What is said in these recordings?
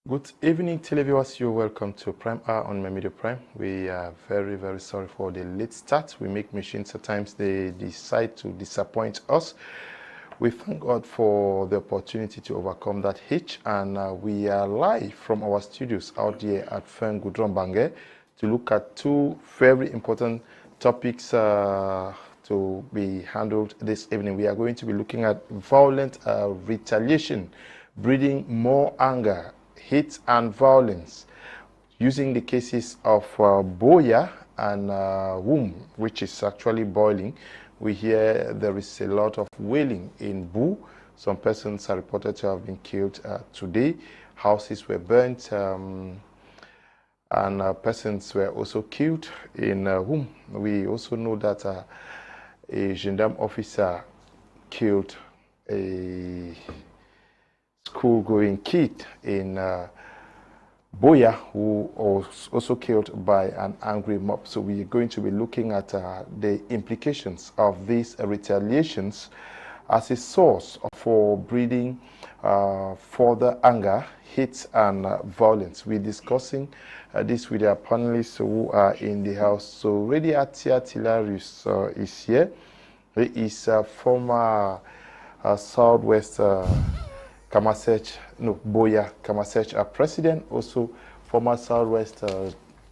Good evening, televiewers. You're welcome to Prime Hour on Media Prime. We are very, very sorry for the late start. We make machines sometimes they decide to disappoint us. We thank God for the opportunity to overcome that hitch, and we are live from our studios out here at Fern Gudron Bange to look at two very important topics to be handled this evening. We are going to be looking at violent retaliation, breeding more anger, hate and violence, using the cases of Buea and Wum, which is actually boiling. We hear there is a lot of wailing in Buea. Some persons are reported to have been killed today. Houses were burnt, and persons were also killed in Wum. We also know that a gendarme officer killed a school-going kid in Buea, who was also killed by an angry mob. So we are going to be looking at the implications of these retaliations as a source for breeding further anger, hate, and violence. We're discussing this with our panelists who are in the house. So already Atia Tilarious is here. He is former Southwest Buea Kamasech president, also former Southwest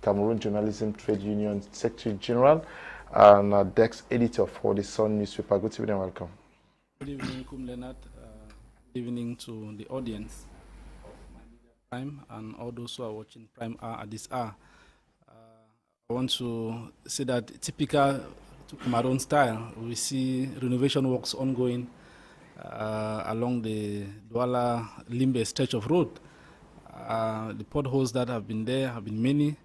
Cameroon Journalism Trade Union Secretary General, and Dex editor for the Sun newspaper. Good evening and welcome. Good evening, KUM LEONARD. Good evening to the audience of my Media Prime and all those who are watching Prime Hour at this hour. I want to say that typical to Cameroon style, we see renovation works ongoing along the Douala Limbe stretch of road. The potholes that have been there have been many.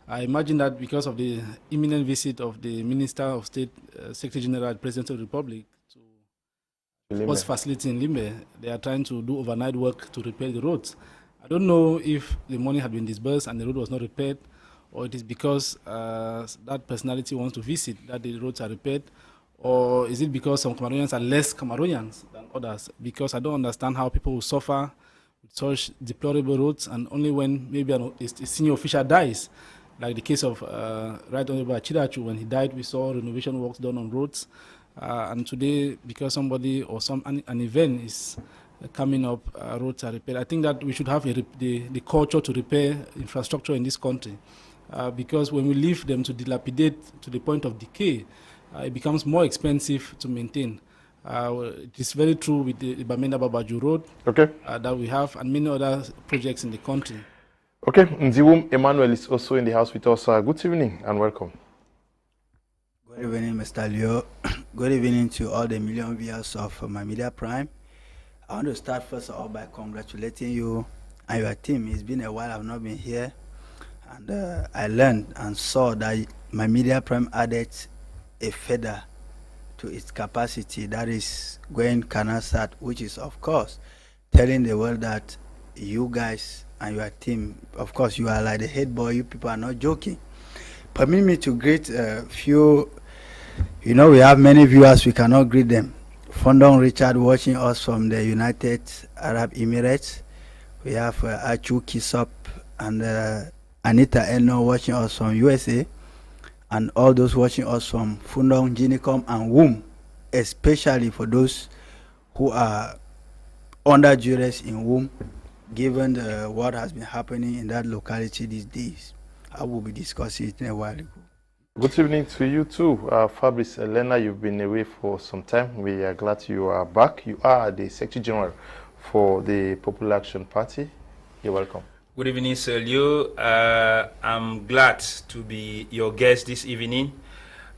I imagine that because of the imminent visit of the Minister of State, Secretary General, President of the Republic to sports facility in Limbe, they are trying to do overnight work to repair the roads. I don't know if the money had been disbursed and the road was not repaired, or it is because that personality wants to visit that the roads are repaired, or is it because some Cameroonians are less Cameroonians than others? Because I don't understand how people will suffer with such deplorable roads, and only when maybe a senior official dies, like the case of Right Honorable Chirachu, when he died, we saw renovation works done on roads. And today, because somebody or an event is coming up, roads are repaired. I think that we should have the culture to repair infrastructure in this country, because when we leave them to dilapidate to the point of decay, it becomes more expensive to maintain. It is very true with the Bamenda Babaju Road that we have, and many other projects in the country. Okay, Ndiwum Emanuel is also in the house with us. Good evening and welcome. Good evening, Mr. Leo. Good evening to all the million viewers of my Media Prime. I want to start first of all by congratulating you and your team. It's been a while I've not been here, and I learned and saw that my Media Prime added a feather to its capacity, that is going Canasat, which is of course telling the world that you guys and your team, of course you are like the head boy, you people are not joking. Permit me to greet a few. We have many viewers, we cannot greet them. Fondong Richard watching us from the United Arab Emirates. We have Achu Kisop and Anita Eno watching us from USA, and all those watching us from Fundong, Ginicom, and Wum, especially for those who are under duress in Wum, given what has been happening in that locality these days. I will be discussing it in a while ago. Good evening to you too, Fabrice Lena. You've been away for some time. We are glad you are back. You are the Secretary General for the Popular Action Party. You're welcome. Good evening, Sir Leo. I'm glad to be your guest this evening.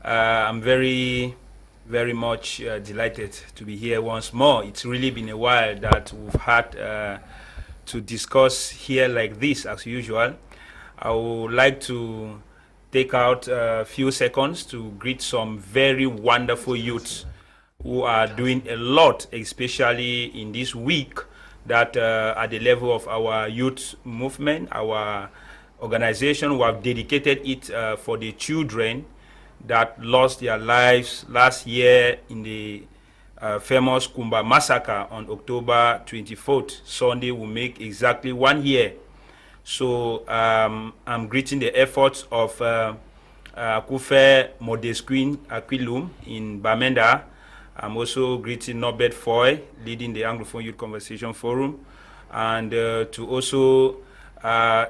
I'm very, very much delighted to be here once more. It's really been a while that we've had to discuss here like this as usual. I would like to take out a few seconds to greet some very wonderful youths who are doing a lot, especially in this week, that at the level of our youth movement, our organization, who have dedicated it for the children that lost their lives last year in the famous Kumba massacre on October 24th. Sunday will make exactly 1 year So I'm greeting the efforts of Akufe Modesquin Aquilum in Bamenda. I'm also greeting Norbert Foy, leading the Anglophone Youth Conversation Forum, and to also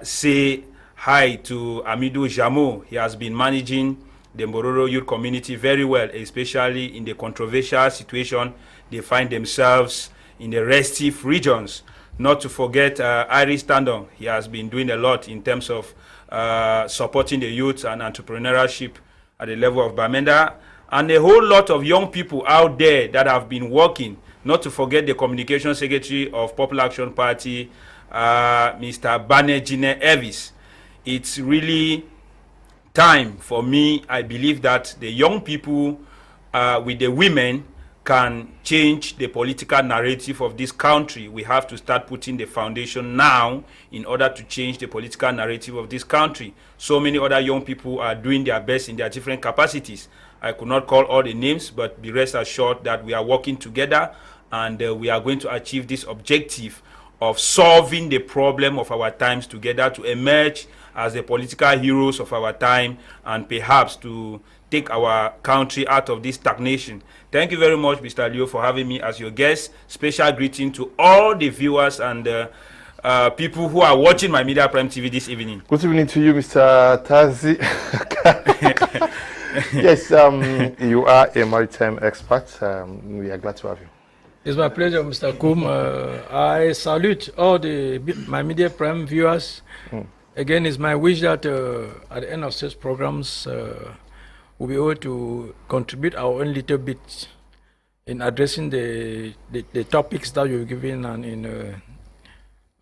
say hi to Amidou Jamo. He has been managing the Mbororo youth community very well, especially in the controversial situation they find themselves in the restive regions. Not to forget Iris Tandon. He has been doing a lot in terms of supporting the youth and entrepreneurship at the level of Bamenda, and a whole lot of young people out there that have been working. Not to forget the communication secretary of Popular Action Party, Mr. Banejine Evis. It's really time for me. I believe that the young people with the women can change the political narrative of this country. We have to start putting the foundation now in order to change the political narrative of this country. So many other young people are doing their best in their different capacities. I could not call all the names, but be rest assured that we are working together, and we are going to achieve this objective of solving the problem of our times together, to emerge as the political heroes of our time, and perhaps to take our country out of this stagnation. Thank you very much, Mr. Leo, for having me as your guest. Special greeting to all the viewers and people who are watching my Media Prime TV this evening. Good evening to you, Mr. Tazi. Yes, you are a maritime expert. We are glad to have you. It's my pleasure, Mr. KUM. I salute all my Media Prime viewers. Again, it's my wish that at the end of such programs, we'll be able to contribute our own little bit in addressing the topics that you've given, and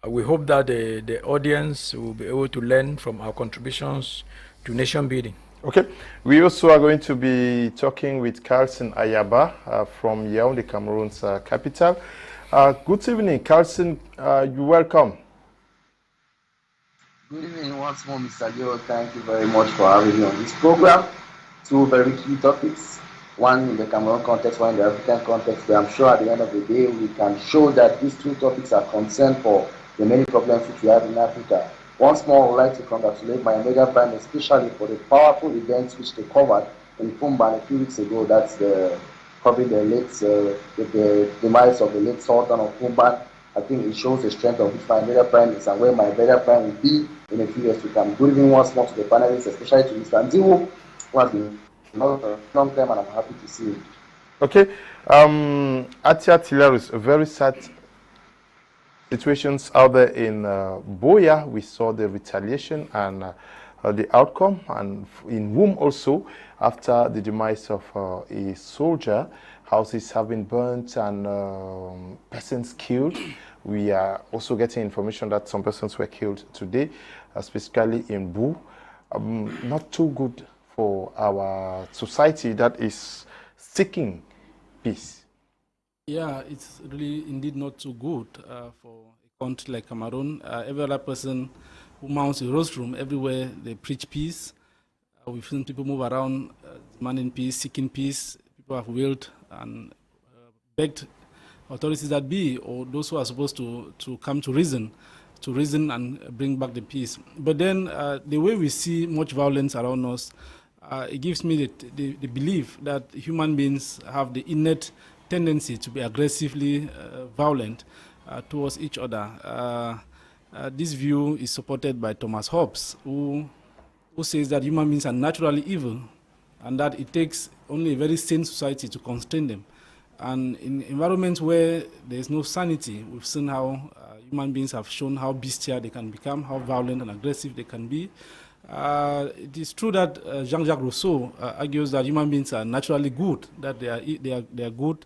we hope that the audience will be able to learn from our contributions to nation building. Okay, we also are going to be talking with Carlson Ayaba from Yaoundé, Cameroon's capital. Good evening, Carlson. You're welcome. Good evening once more, Mr. Leo. Thank you very much for having me on this program. Two very key topics, one in the Cameroon context, one in the African context, but I'm sure at the end of the day we can show that these two topics are concerned for the many problems which we have in Africa. Once more, I would like to congratulate my Media Prime, especially for the powerful events which they covered in Pumba a few weeks ago. That's covering the late, the demise of the late Sultan of Pumba. I think it shows the strength of which my Media Prime is and where my Media Prime will be in a few years to come. Good evening once more to the panelists, especially to Mr. Ndiwum, who has been a long time, and I'm happy to see you. Okay, Atia Tilarious, a very sad situations out there in Buea. We saw the retaliation and the outcome, and in Wum also, after the demise of a soldier, houses have been burnt and persons killed. We are also getting information that some persons were killed today, specifically in Bu. Not too good for our society that is seeking peace. Yeah, it's really indeed not too good for a country like Cameroon. Every other person who mounts a rostrum, everywhere they preach peace. We've seen people move around demanding peace, seeking peace. People have wailed and begged authorities that be, or those who are supposed to come to reason and bring back the peace. But then the way we see much violence around us, it gives me the belief that human beings have the innate tendency to be aggressively violent towards each other. This view is supported by Thomas Hobbes, who says that human beings are naturally evil and that it takes only a very sane society to constrain them. And in environments where there is no sanity, we've seen how human beings have shown how bestial they can become, how violent and aggressive they can be. It is true that Jean-Jacques Rousseau argues that human beings are naturally good, that they are good,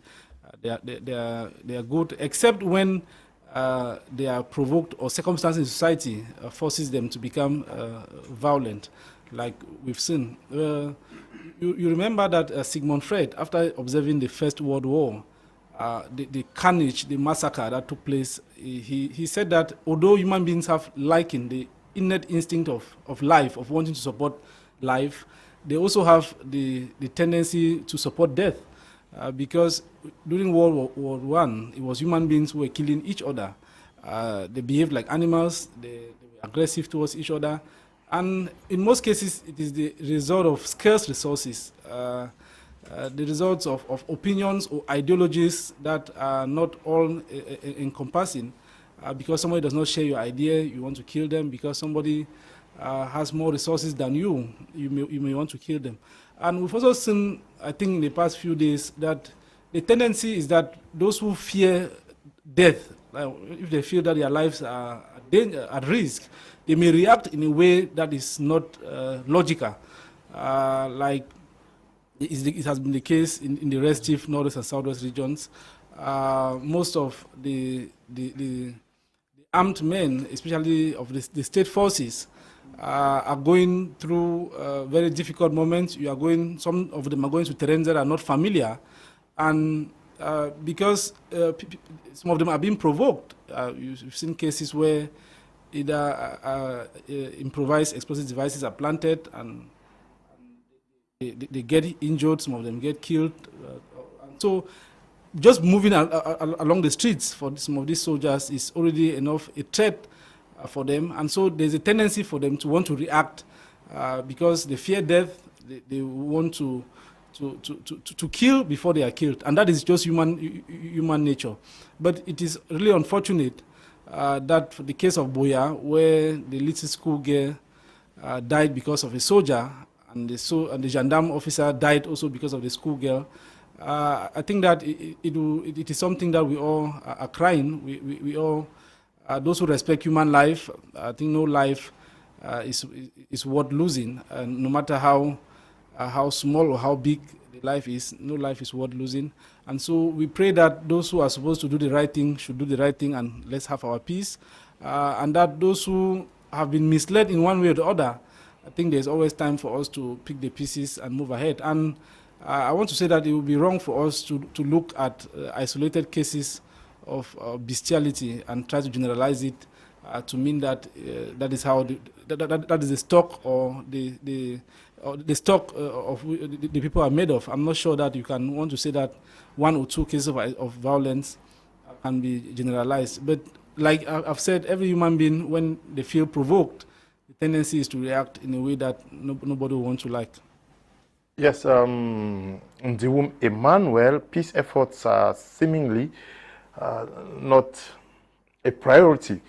they are good, except when they are provoked or circumstances in society forces them to become violent, like we've seen. You remember that Sigmund Freud, after observing the First World War, the carnage, the massacre that took place, he said that although human beings have likened the innate instinct of life, of wanting to support life, they also have the tendency to support death. Because during World War I, it was human beings who were killing each other. They behave like animals. They were aggressive towards each other. And in most cases, it is the result of scarce resources, the results of opinions or ideologies that are not all encompassing. Because somebody does not share your idea, you want to kill them. Because somebody has more resources than you, you may want to kill them. And we've also seen, I think in the past few days, that the tendency is that those who fear death, if they feel that their lives are at risk, they may react in a way that is not logical. Like it has been the case in the restive northwest and southwest regions. Most of the armed men, especially of the state forces, are going through very difficult moments. Some of them are going to terrains that are not familiar, and because some of them are being provoked. You've seen cases where either improvised explosive devices are planted and they get injured, some of them get killed. So just moving along the streets for some of these soldiers is already enough a threat for them. And so there's a tendency for them to want to react because they fear death. They want to kill before they are killed. And that is just human nature. But it is really unfortunate that for the case of Buea, where the little school girl died because of a soldier, and the gendarme officer died also because of the schoolgirl. I think that it is something that we all are crying. We all, those who respect human life, I think no life is worth losing, no matter how small or how big the life is. No life is worth losing. And so we pray that those who are supposed to do the right thing should do the right thing, and let's have our peace. And that those who have been misled in one way or the other, I think there's always time for us to pick the pieces and move ahead. And I want to say that it would be wrong for us to look at isolated cases of bestiality and try to generalize it to mean that that is how that is the stock or the stock of the people are made of. I'm not sure that you can want to say that one or two cases of violence can be generalized. But like I've said, every human being, when they feel provoked, the tendency is to react in a way that nobody will want to like. Yes, Ndiwum Emanuel, peace efforts are seemingly not a priority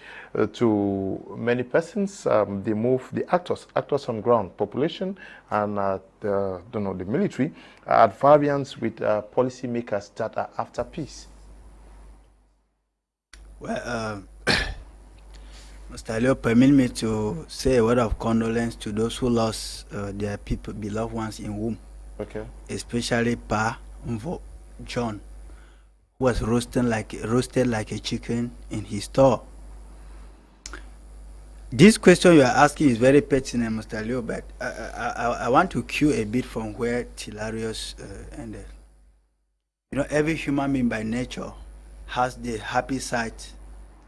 to many persons. They move the actors on ground, population, and the military are at variance with policymakers that are after peace. Well, Mr. Leo, permit me to say a word of condolence to those who lost their beloved ones in Wum. Okay. Especially Pa Mvo John, who was roasted like a chicken in his store. This question you are asking is very pertinent, Mr. Leo, but I want to cue a bit from where Tilarious ended. You know, every human being by nature has the happy side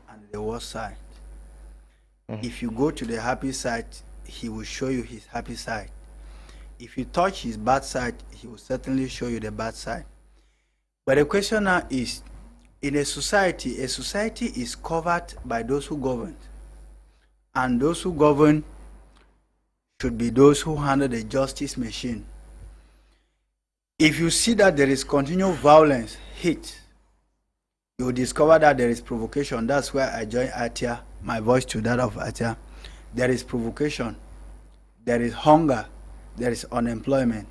and the worst side. If you go to the happy side, he will show you his happy side. If you touch his bad side, he will certainly show you the bad side. But the question now is, in a society is covered by those who govern. And those who govern should be those who handle the justice machine. If you see that there is continual violence, hate, you will discover that there is provocation. That's where I join Atia, my voice to that of Atia. There is provocation, there is hunger, there is unemployment.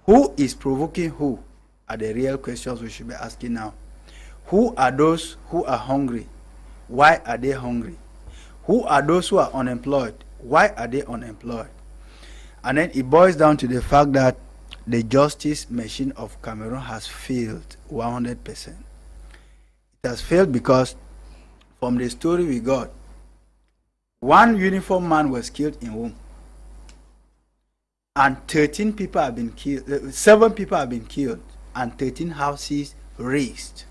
Who is provoking who are the real questions we should be asking now. Who are those who are hungry? Why are they hungry? Who are those who are unemployed? Why are they unemployed? And then it boils down to the fact that the justice machine of Cameroon has failed 100%. It has failed because from the story we got, one uniformed man was killed in Wum, and 13 people have been killed, 7 people have been killed, and 13 houses razed.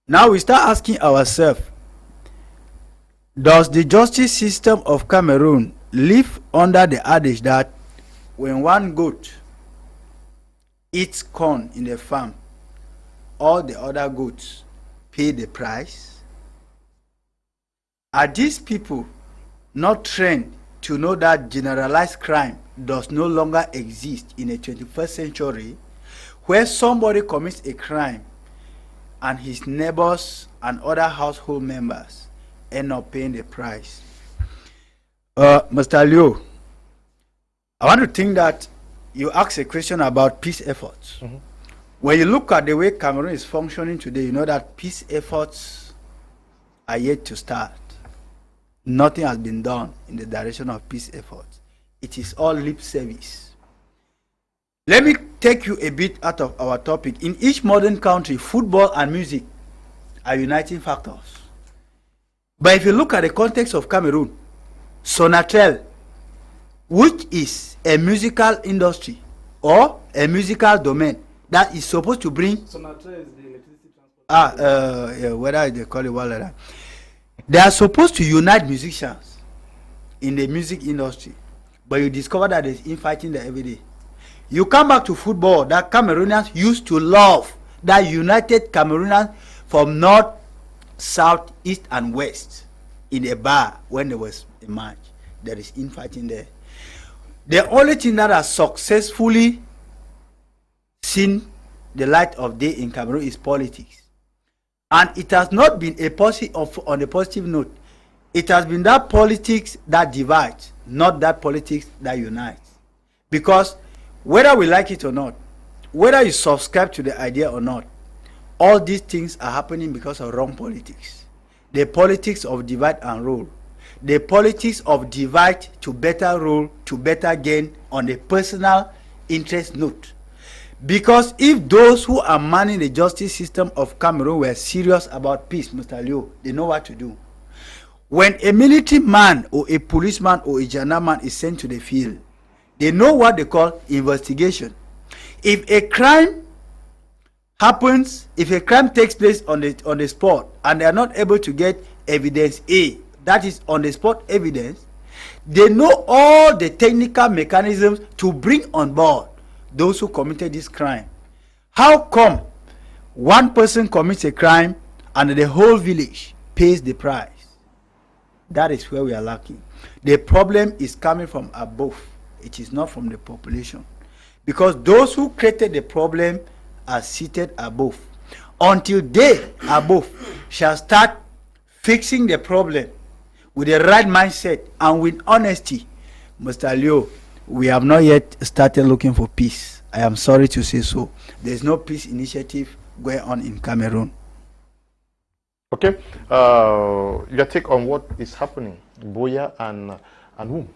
Now we start asking ourselves, does the justice system of Cameroon live under the adage that when one goat eats corn in the farm, all the other goats pay the price? Are these people not trained to know that generalized crime does no longer exist in a 21st century, where somebody commits a crime and his neighbors and other household members end up paying the price? Mr. Leo, I want to think that you asked a question about peace efforts. When you look at the way Cameroon is functioning today, you know that peace efforts are yet to start. Nothing has been done in the direction of peace efforts. It is all lip service. Let me take you a bit out of our topic. In each modern country, football and music are uniting factors. But if you look at the context of Cameroon, Sonatrel, which is a musical industry or a musical domain that is supposed to bring... Sonatrel is the electricity transport. Whether they call it what like that. They are supposed to unite musicians in the music industry, but you discover that there's infighting there every day. You come back to football that Cameroonians used to love, that united Cameroonians from north, south, east, and west in a bar when there was a match. There is infighting there. The only thing that has successfully seen the light of day in Cameroon is politics. And it has not been on a positive note. It has been that politics that divides, not that politics that unites. Because whether we like it or not, whether you subscribe to the idea or not, all these things are happening because of wrong politics. The politics of divide and rule. The politics of divide to better rule, to better gain on a personal interest note. Because if those who are manning the justice system of Cameroon were serious about peace, Mr. Leo, they know what to do. When a military man or a policeman or a gendarmeman is sent to the field, they know what they call investigation. If a crime happens, if a crime takes place on the spot and they are not able to get evidence A, that is on the spot evidence, they know all the technical mechanisms to bring on board those who committed this crime. How come one person commits a crime and the whole village pays the price? That is where we are lacking. The problem is coming from above. It is not from the population. Because those who created the problem are seated above. Until they above shall start fixing the problem with the right mindset and with honesty, Mr. Leo, we have not yet started looking for peace. I am sorry to say so. There is no peace initiative going on in Cameroon. Okay. Your take on what is happening, Buea and Wum?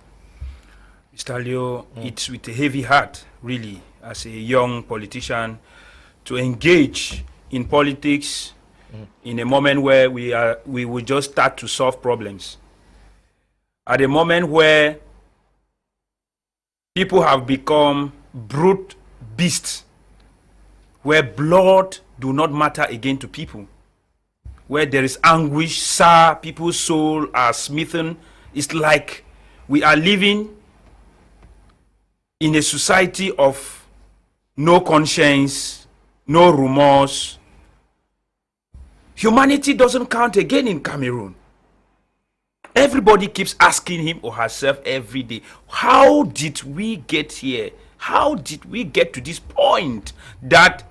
Mr. Leo, it's with a heavy heart, really, as a young politician, to engage in politics in a moment where we will just start to solve problems. At a moment where people have become brute beasts, where blood do not matter again to people, where there is anguish, sour, people's soul are smitten. It's like we are living in a society of no conscience, no remorse. Humanity doesn't count again in Cameroon. Everybody keeps asking him or herself every day, how did we get here? How did we get to this point that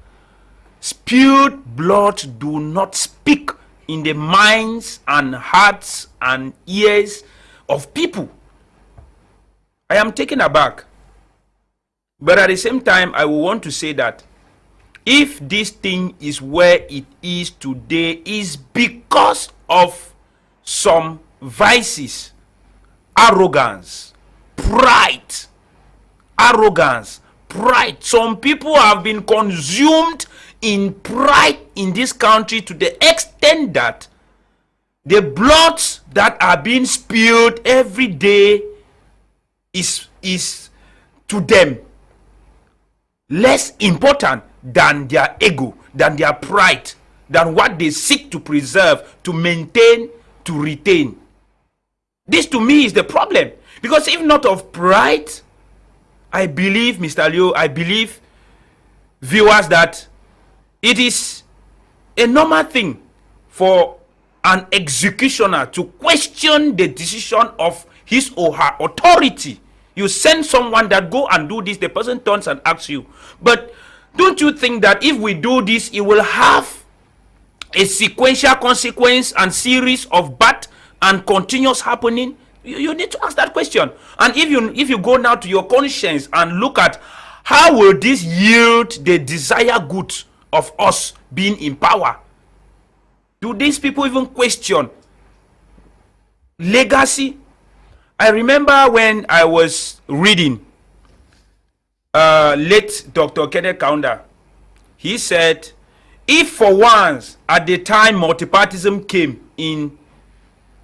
spilled blood do not speak in the minds and hearts and ears of people? I am taken aback. But at the same time, I will want to say that if this thing is where it is today, is because of some vices, arrogance, pride. Some people have been consumed in pride in this country to the extent that the bloods that are being spilled every day is to them less important than their ego, than their pride, than what they seek to preserve, to maintain, to retain. This to me is the problem. Because if not of pride, I believe, Mr. Leo, I believe, viewers, that it is a normal thing for an executioner to question the decision of his or her authority. You send someone that go and do this, the person turns and asks you. But don't you think that if we do this, it will have a sequential consequence and series of bad and continuous happening? You need to ask that question. And if you go now to your conscience and look at how will this yield the desired good of us being in power? Do these people even question legacy? I remember when I was reading late Dr. Kenneth Kaunda, he said, if for once at the time multipartyism came in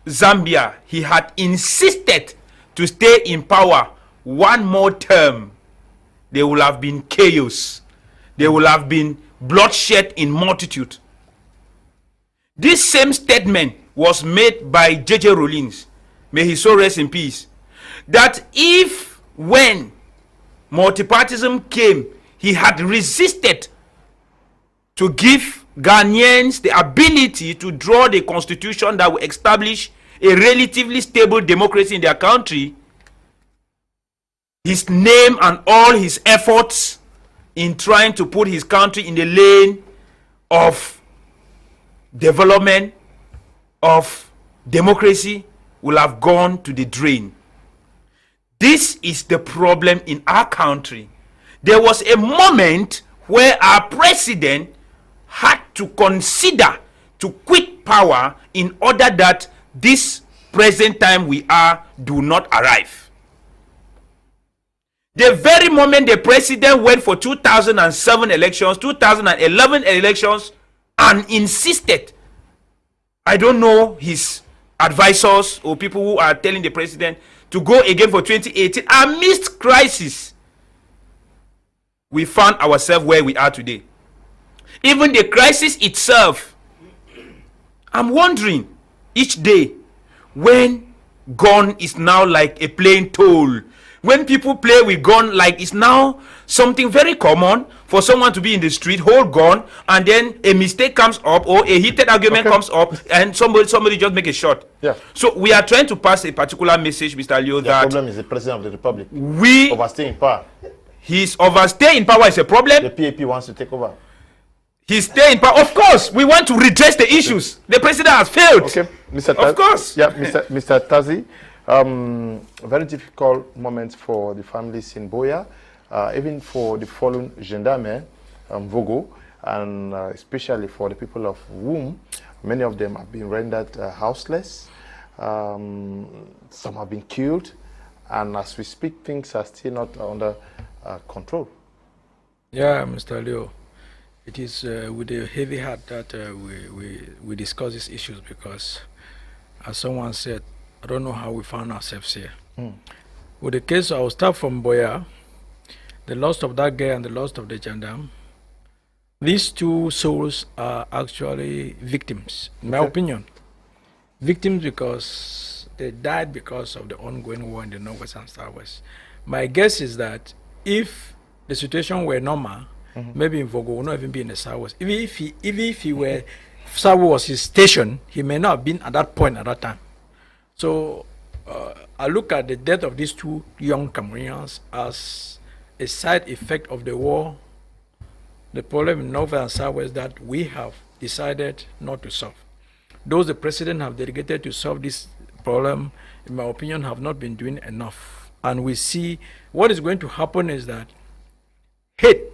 Zambia, he had insisted to stay in power one more term, there will have been chaos. There will have been bloodshed in multitude. This same statement was made by J.J. Rollins, may he so rest in peace, that if when multipartyism came, he had resisted to give Ghanaians the ability to draw the constitution that will establish a relatively stable democracy in their country, his name and all his efforts in trying to put his country in the lane of development, of democracy, will have gone to the drain. This is the problem in our country. There was a moment where our president had to consider to quit power in order that this present time we are do not arrive. The very moment the president went for 2007 elections, 2011 elections, and insisted, I don't know his advisors or people who are telling the president to go again for 2018, amidst crisis, we found ourselves where we are today. Even the crisis itself, I'm wondering each day when gun is now like a plain tool, when people play with gun like it's now something very common for someone to be in the street, hold gun, and then a mistake comes up or a heated argument comes up and somebody just make a shot. Yeah. So we are trying to pass a particular message, Mr. Leo, that the problem is the president of the republic. We overstaying power. His overstay in power is a problem. The PAP wants to take over. His stay in power. Of course, we want to redress the issues. The president has failed. Okay, Mr. Of course. Yeah, Mr. Tazi. Very difficult moment for the families in Buea, even for the fallen gendarme, Vogo, and especially for the people of Wum. Many of them have been rendered houseless. Some have been killed, and as we speak, things are still not under control. Yeah, Mr. Leo. It is with a heavy heart that we discuss these issues because, as someone said, I don't know how we found ourselves here. With the case, I'll start from Buea, the loss of that girl and the loss of the gendarme. These two souls are actually victims, in my opinion. Victims because they died because of the ongoing war in the Northwest and Southwest. My guess is that if the situation were normal, maybe in Vogo would not even be in the Southwest. Even if he were, Southwest was his station, he may not have been at that point at that time. So I look at the death of these two young Cameroonians as a side effect of the war, the problem in North and Southwest that we have decided not to solve. Those the president have dedicated to solve this problem, in my opinion, have not been doing enough. And we see what is going to happen is that hate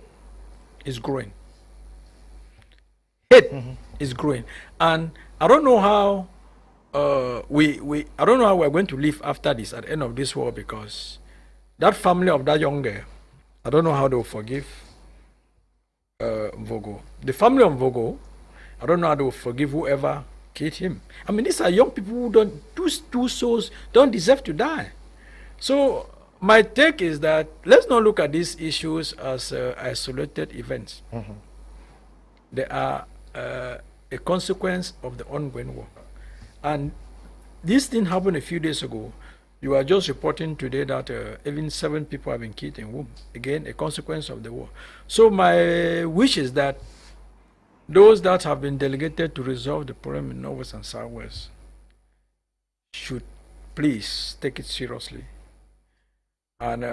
is growing. Hate is growing. And I don't know how I don't know how we're going to live after this, at the end of this war, because that family of that young girl, I don't know how they will forgive Vogo. The family of Vogo, I don't know how they will forgive whoever killed him. I mean, these are young people who don't, two souls don't deserve to die. So my take is that let's not look at these issues as isolated events. They are a consequence of the ongoing war. And this thing happened a few days ago. You are just reporting today that even 7 people have been killed in Wum. Again, a consequence of the war. So my wish is that those that have been delegated to resolve the problem in Northwest and Southwest should please take it seriously and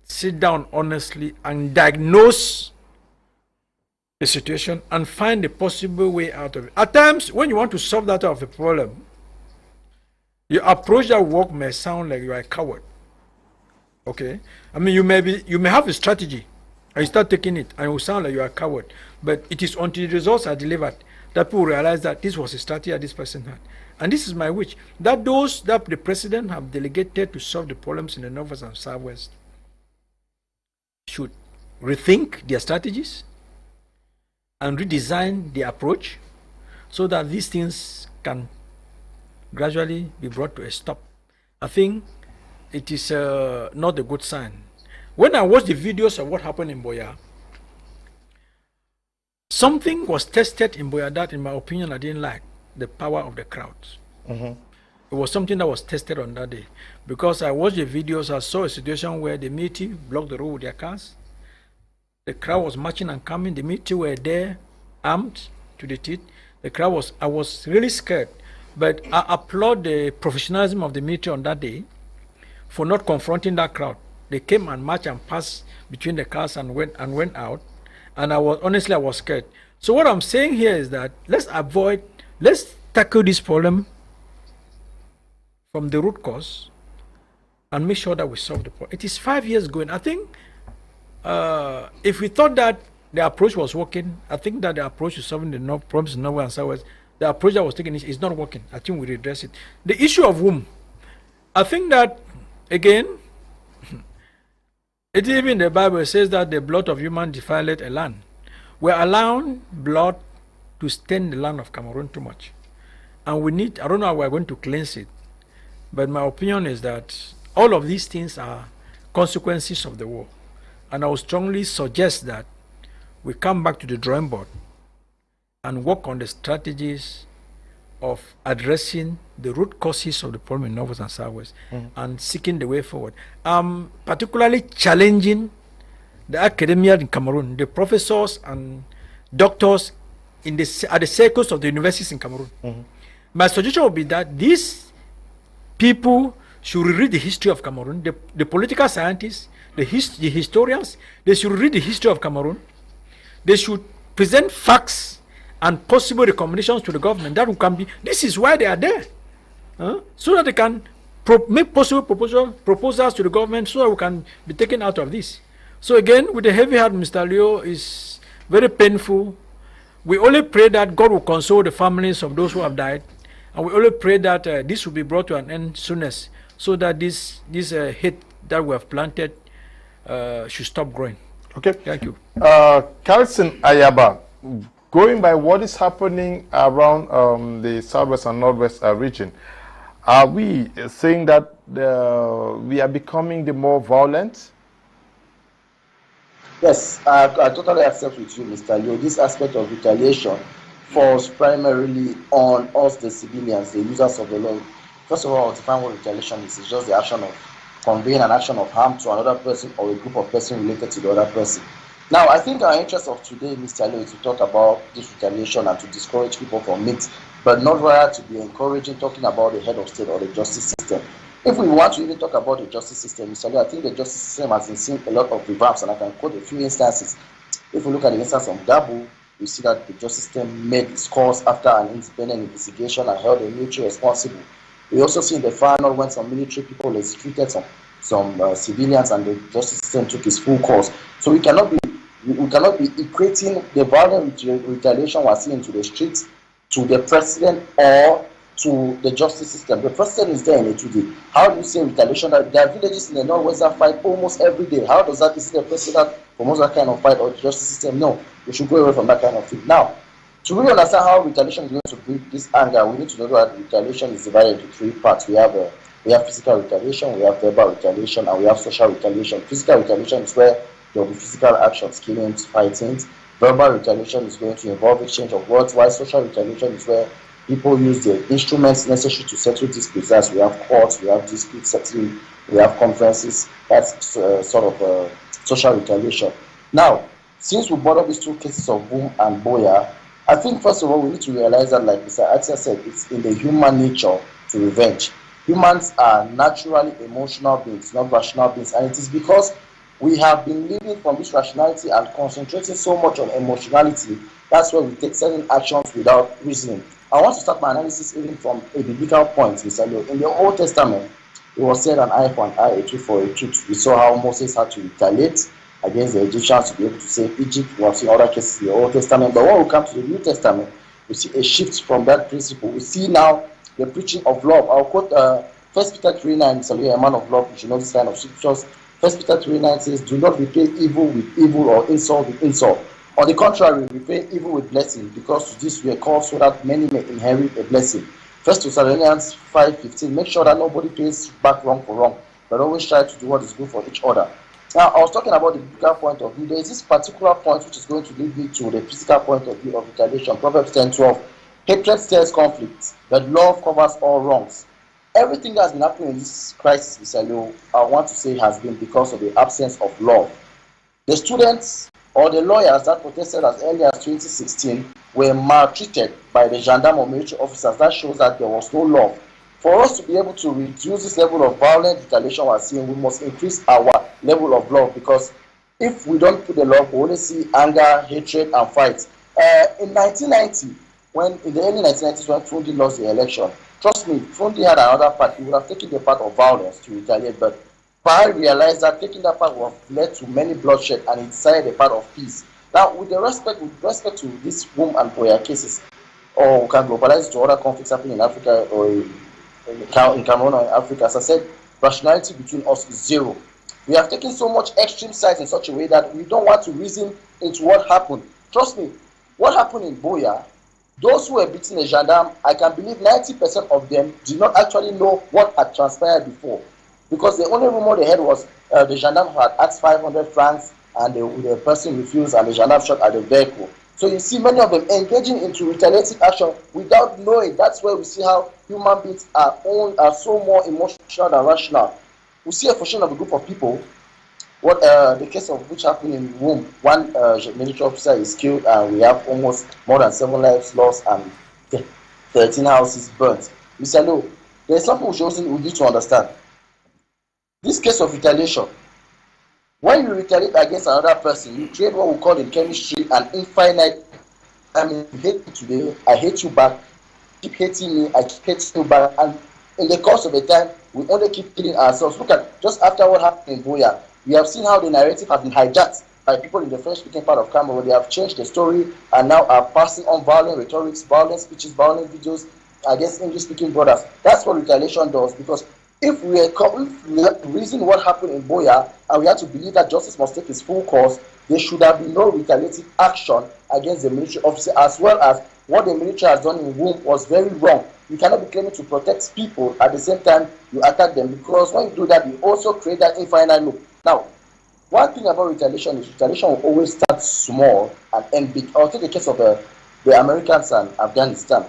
sit down honestly and diagnose the situation and find a possible way out of it. At times, when you want to solve that out of the problem, your approach that work may sound like you are a coward. Okay? I mean, you may have a strategy and you start taking it and it will sound like you are a coward. But it is until the results are delivered that people realize that this was a strategy that this person had. And this is my wish, that those that the president have delegated to solve the problems in the Northwest and Southwest should rethink their strategies and redesign their approach so that these things can gradually be brought to a stop. I think it is not a good sign. When I watched the videos of what happened in Buea, something was tested in Buea that, in my opinion, I didn't like: the power of the crowds. It was something that was tested on that day. Because I watched the videos, I saw a situation where the military blocked the road with their cars. The crowd was marching and coming. The military were there, armed to the teeth. The crowd was, I was really scared. But I applaud the professionalism of the military on that day for not confronting that crowd. They came and marched and passed between the cars and went out. And I was scared. So what I'm saying here is that let's tackle this problem from the root cause and make sure that we solve the problem. It is 5 years going. I think if we thought that the approach was working, I think that the approach to solving the problems in Northwest and Southwest, the approach that was taken is not working. I think we redress it. The issue of womb, I think that, again, it even in the Bible says that the blood of human defileth a land. We're allowing blood to stain the land of Cameroon too much. And we need, I don't know how we're going to cleanse it, but my opinion is that all of these things are consequences of the war. And I would strongly suggest that we come back to the drawing board and work on the strategies of addressing the root causes of the problem in Northwest and Southwest and seeking the way forward. Particularly challenging the academia in Cameroon, the professors and doctors at the circles of the universities in Cameroon. My suggestion would be that these people should read the history of Cameroon, the political scientists, the historians. They should read the history of Cameroon. They should present facts and possible recommendations to the government that can be, this is why they are there, so that they can make possible proposals to the government so that we can be taken out of this. So again, with a heavy heart, Mr. Leo, is very painful. We only pray that God will console the families of those who have died, and we only pray that this will be brought to an end soonest, so that this hate that we have planted should stop growing. Okay. Thank you. Carlson, Ayaba, going by what is happening around the Southwest and Northwest region, are we saying that we are becoming the more violent? Yes, I totally accept with you, Mr. Leo. This aspect of retaliation falls primarily on us, the civilians, the users of the law. First of all, to define what retaliation is, it's just the action of conveying an action of harm to another person or a group of persons related to the other person. Now, I think our interest of today, Mr. Leo, is to talk about this retaliation and to discourage people from it, but not rather to be encouraging talking about the head of state or the justice system. If we want to even talk about the justice system, Mr. Leo, I think the justice system has been seeing a lot of revamps, and I can quote a few instances. If we look at the instance of Gabo, we see that the justice system made its course after an independent investigation and held the military responsible. We also see in the far north when some military people executed some civilians, and the justice system took its full course. So we cannot be equating the violent retaliation we're seeing to the streets to the president or to the justice system. The president is there in it today. How do you say retaliation? There are villages in the northwest that fight almost every day. How does that is the president promote that kind of fight or the justice system? No, we should go away from that kind of thing. Now, to really understand how retaliation is going to bring this anger, we need to know that retaliation is divided into three parts. We have physical retaliation, we have verbal retaliation, and we have social retaliation. Physical retaliation is where there will be physical actions, killings, fightings. Verbal retaliation is going to involve exchange of words, while social retaliation is where people use the instruments necessary to settle disputes. As we have courts, we have dispute settling, we have conferences. That's sort of social retaliation. Now, since we brought up these two cases of Wum and Buea, I think first of all we need to realize that, like Mr. Atia said, it's in the human nature to revenge. Humans are naturally emotional beings, not rational beings, and it is because we have been living from this rationality and concentrating so much on emotionality. That's why we take certain actions without reasoning. I want to start my analysis even from a biblical point, Mr. Leo. In the Old Testament, it was said an eye for an eye, a tooth for a tooth. We saw how Moses had to retaliate against the Egyptians to be able to save Egypt. We have seen other cases in the Old Testament. But when we come to the New Testament, we see a shift from that principle. We see now the preaching of love. I'll quote 1 Peter 3:9, Mr. Leo, a man of love, you should know this kind of scriptures. 1 Peter 3:9 says, do not repay evil with evil or insult with insult. On the contrary, repay evil with blessing, because to this we are called so that many may inherit a blessing. 1 Thessalonians 5:15, make sure that nobody pays back wrong for wrong, but always try to do what is good for each other. Now, I was talking about the biblical point of view. There is this particular point which is going to lead me to the physical point of view of retaliation. Proverbs 10:12, hatred stirs conflict, but love covers all wrongs. Everything that has been happening in this crisis, Mr. Leo, I want to say has been because of the absence of love. The students or the lawyers that protested as early as 2016 were maltreated by the gendarme or military officers. That shows that there was no love. For us to be able to reduce this level of violent retaliation we're seeing, we must increase our level of love, because if we don't put the love, we only see anger, hatred, and fights. In 1990, when in the early 1990s, when Fundi lost the election, trust me, Fundi had another part. He would have taken the part of violence to retaliate, but Pai realized that taking that part would have led to many bloodshed, and he decided the part of peace. Now, with respect to this Wum and Buea cases, or we can globalize to other conflicts happening in Africa or in Cameroon or in Africa, as I said, rationality between us is zero. We have taken so much extreme sides in such a way that we don't want to reason into what happened. Trust me, what happened in Buea, those who were beating the gendarme, I can believe 90% of them did not actually know what had transpired before. Because the only rumor they had was the gendarme had asked 500 francs and the person refused, and the gendarme shot at the vehicle. So you see many of them engaging into retaliating action without knowing. That's where we see how human beings are so more emotional than rational. We see a portion of a group of people, what the case of which happened in Wum, one military officer is killed, and we have almost more than 7 lives lost and 13 houses burnt. Mr. Lo, there's something we need to understand. This case of retaliation, when you retaliate against another person, you create what we call in chemistry an infinite. I mean, you hate me today, I hate you back. Keep hating me, I keep hating you back, and in the course of a time, we only keep killing ourselves. Look at just after what happened in Buea, we have seen how the narrative has been hijacked by people in the French-speaking part of Cameroon. They have changed the story and now are passing on violent rhetorics, violent speeches, violent videos against English-speaking brothers. That's what retaliation does, because if we reason what happened in Buea and we had to believe that justice must take its full course, there should have been no retaliative action against the military officer, as well as what the military has done in Wum was very wrong. You cannot be claiming to protect people at the same time you attack them, because when you do that, you also create that infinite loop. Now, one thing about retaliation is retaliation will always start small and end big. I'll take the case of the Americans and Afghanistan.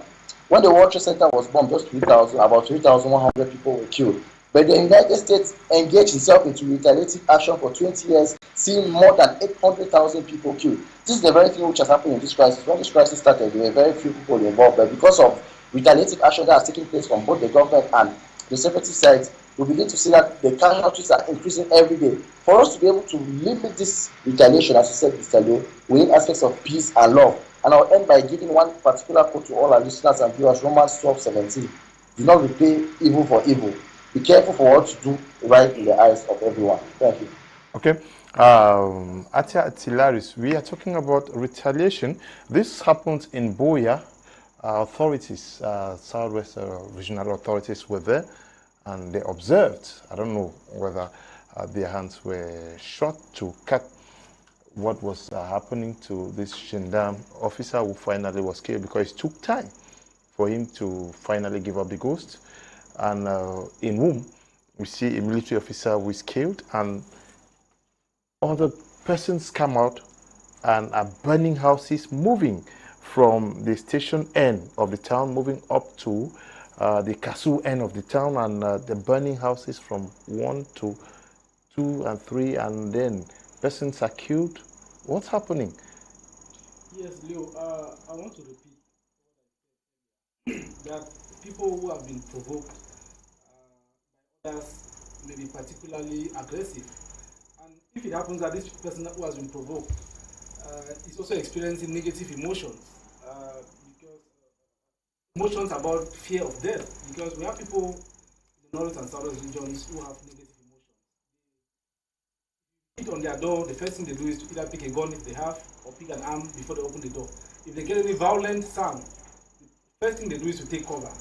When the World Trade Center was bombed, just about 3,100 people were killed. But the United States engaged itself into retaliative action for 20 years, seeing more than 800,000 people killed. This is the very thing which has happened in this crisis. When this crisis started, there were very few people involved, but because of retaliative action that has taken place from both the government and the separatist sides, we begin to see that the casualties are increasing every day. For us to be able to limit this retaliation, as you said, Mr. Leo, we need aspects of peace and love. And I'll end by giving one particular quote to all our listeners and viewers, Romans 12:17. Do not repay evil for evil. Be careful for what you do right in the eyes of everyone. Thank you. Okay. Atia Tilarious, we are talking about retaliation. This happens in Buea. Authorities, Southwest regional authorities were there, and they observed. I don't know whether their hands were shot to cut what was happening to this gendarme officer who finally was killed, because it took time for him to finally give up the ghost. And in Wum, we see a military officer who is killed, and other persons come out and are burning houses, moving from the station end of the town, moving up to the Kasu end of the town, and the burning houses from 1 to 2 and 3, and then persons are killed, What's happening? Yes, Leo, I want to repeat that people who have been provoked by others may be particularly aggressive. And if it happens that this person who has been provoked is also experiencing negative emotions, because emotions about fear of death, because we have people in the north and southern regions who have negative emotions. Hit on their door, the first thing they do is to either pick a gun if they have, or pick an arm before they open the door. If they get any violent sound, the first thing they do is to take cover.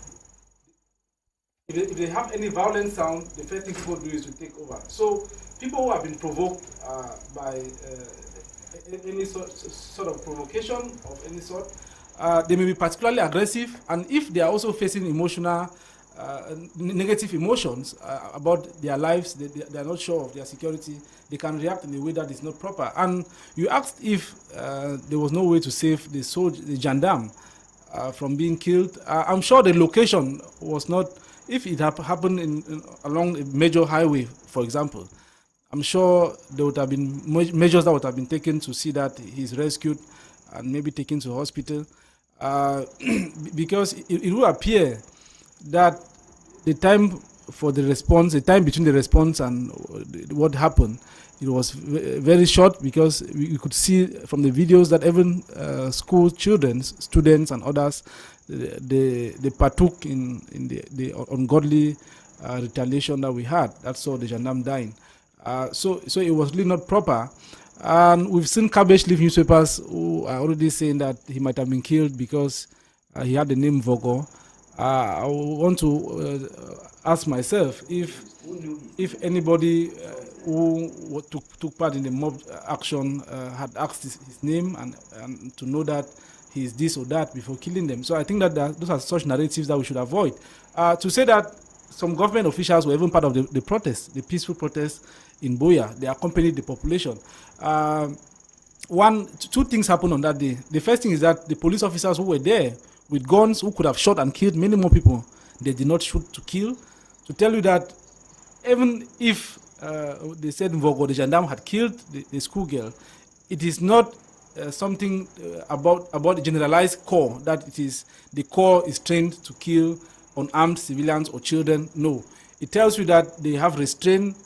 If they have any violent sound, the first thing people do is to take over. So people who have been provoked by any sort of provocation of any sort, they may be particularly aggressive, and if they are also facing emotional, negative emotions about their lives, they are not sure of their security, they can react in a way that is not proper. And you asked if there was no way to save the gendarme from being killed. I'm sure the location was not, if it happened along a major highway, for example, I'm sure there would have been measures that would have been taken to see that he's rescued and maybe taken to hospital. Because it will appear that the time for the response, the time between the response and what happened, it was very short, because you could see from the videos that even school children, students and others, they partook in the ungodly retaliation that we had. That saw the gendarme dying. So it was really not proper. And we've seen cabbage leaf newspapers who are already saying that he might have been killed because he had the name Vogo. I want to ask myself if anybody who took part in the mob action had asked his name and to know that he is this or that before killing them. So I think that those are such narratives that we should avoid. To say that some government officials were even part of the protest, the peaceful protest in Buea. They accompanied the population. Two things happened on that day. The first thing is that the police officers who were there with guns, who could have shot and killed many more people, they did not shoot to kill. To tell you that even if they said Mvogo, the gendarme, had killed the schoolgirl, it is not something about the generalized corps, that it is the corps is trained to kill unarmed civilians or children. No, it tells you that they have restraint.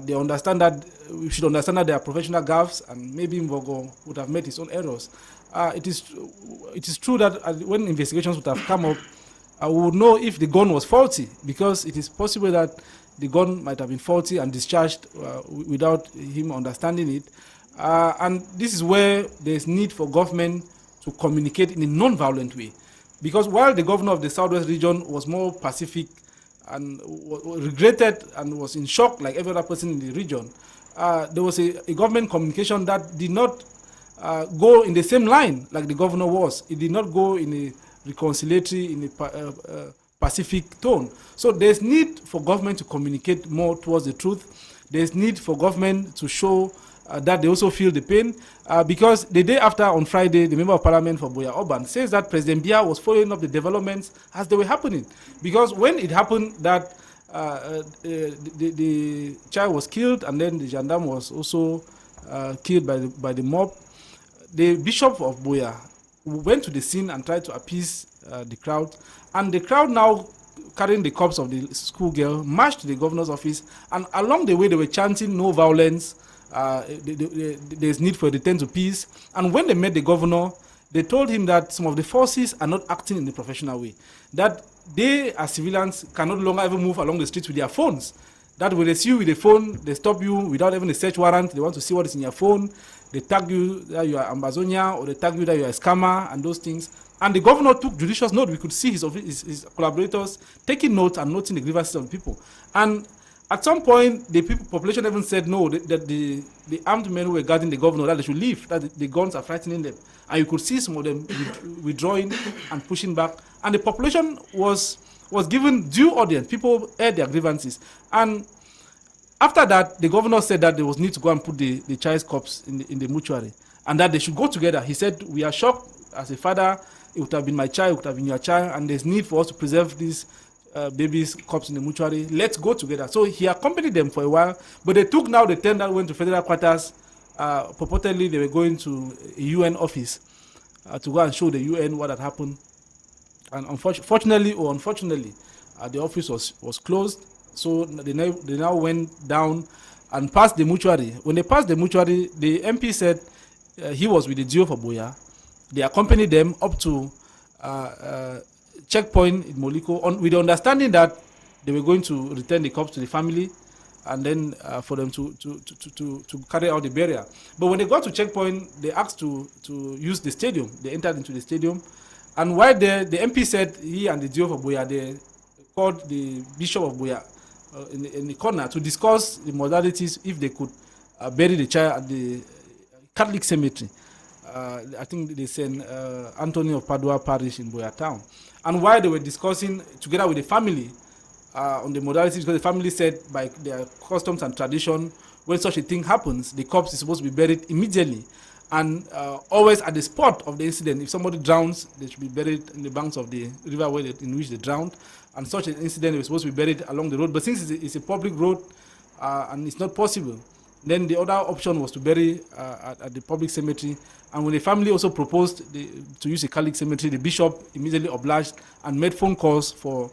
They understand that we should understand that they are professional gaffes, and maybe Mvogo would have made his own errors. It is true that when investigations would have come up, we would know if the gun was faulty, because it is possible that the gun might have been faulty and discharged without him understanding it. And this is where there is need for government to communicate in a non-violent way. Because while the governor of the Southwest region was more pacific and regretted and was in shock like every other person in the region, there was a government communication that did not go in the same line like the governor was. It did not go in a reconciliatory, in a pacific tone. So there's need for government to communicate more towards the truth. There's need for government to show that they also feel the pain, because the day after, on Friday, the member of parliament for Buea Wum says that President Biya was following up the developments as they were happening. Because when it happened that the child was killed and then the gendarme was also killed by the mob, the bishop of Buea went to the scene and tried to appease the crowd, and the crowd, now carrying the corpse of the schoolgirl, marched to the governor's office, and along the way they were chanting no violence, there's need for a return to peace. And when they met the governor, they told him that some of the forces are not acting in a professional way, that they as civilians can no longer even move along the streets with their phones, that when they see you with a phone, they stop you without even a search warrant. They want to see what is in your phone. They tag you that you are Ambazonia, or they tag you that you are a scammer, and those things. And the governor took judicious note. We could see his collaborators taking notes and noting the grievances of the people. And at some point, the population even said no, that the armed men who were guarding the governor, that they should leave, that the guns are frightening them. And you could see some of them withdrawing and pushing back. And the population was given due audience. People aired their grievances. And after that, the governor said that there was need to go and put the child's corpse in the mortuary, and that they should go together. He said, we are shocked as a father. It would have been my child, it would have been your child, and there's need for us to preserve this baby's corpse in the mortuary. Let's go together. So he accompanied them for a while, but they took now the turn that went to federal quarters purportedly they were going to a UN office to go and show the UN what had happened. And unfortunately, the office was closed. So they now went down and passed the mortuary. When they passed the mortuary, the MP said he was with the GO for Buea. They accompanied them up to checkpoint in Moliko with the understanding that they were going to return the corpse to the family and then for them to carry out the burial. But when they got to checkpoint, they asked to use the stadium. They entered into the stadium. And while there, the MP said he and the GO of Buea, they called the Bishop of Buea in the corner to discuss the modalities if they could bury the child at the Catholic cemetery. I think they sent Anthony of Padua Parish in Buea town. And while they were discussing together with the family on the modalities, because the family said by their customs and tradition, when such a thing happens, the corpse is supposed to be buried immediately. And always at the spot of the incident, if somebody drowns, they should be buried in the banks of the river in which they drowned. And such an incident was supposed to be buried along the road. But since it's a public road and it's not possible, then the other option was to bury at the public cemetery. And when the family also proposed to use a Catholic cemetery, the bishop immediately obliged and made phone calls for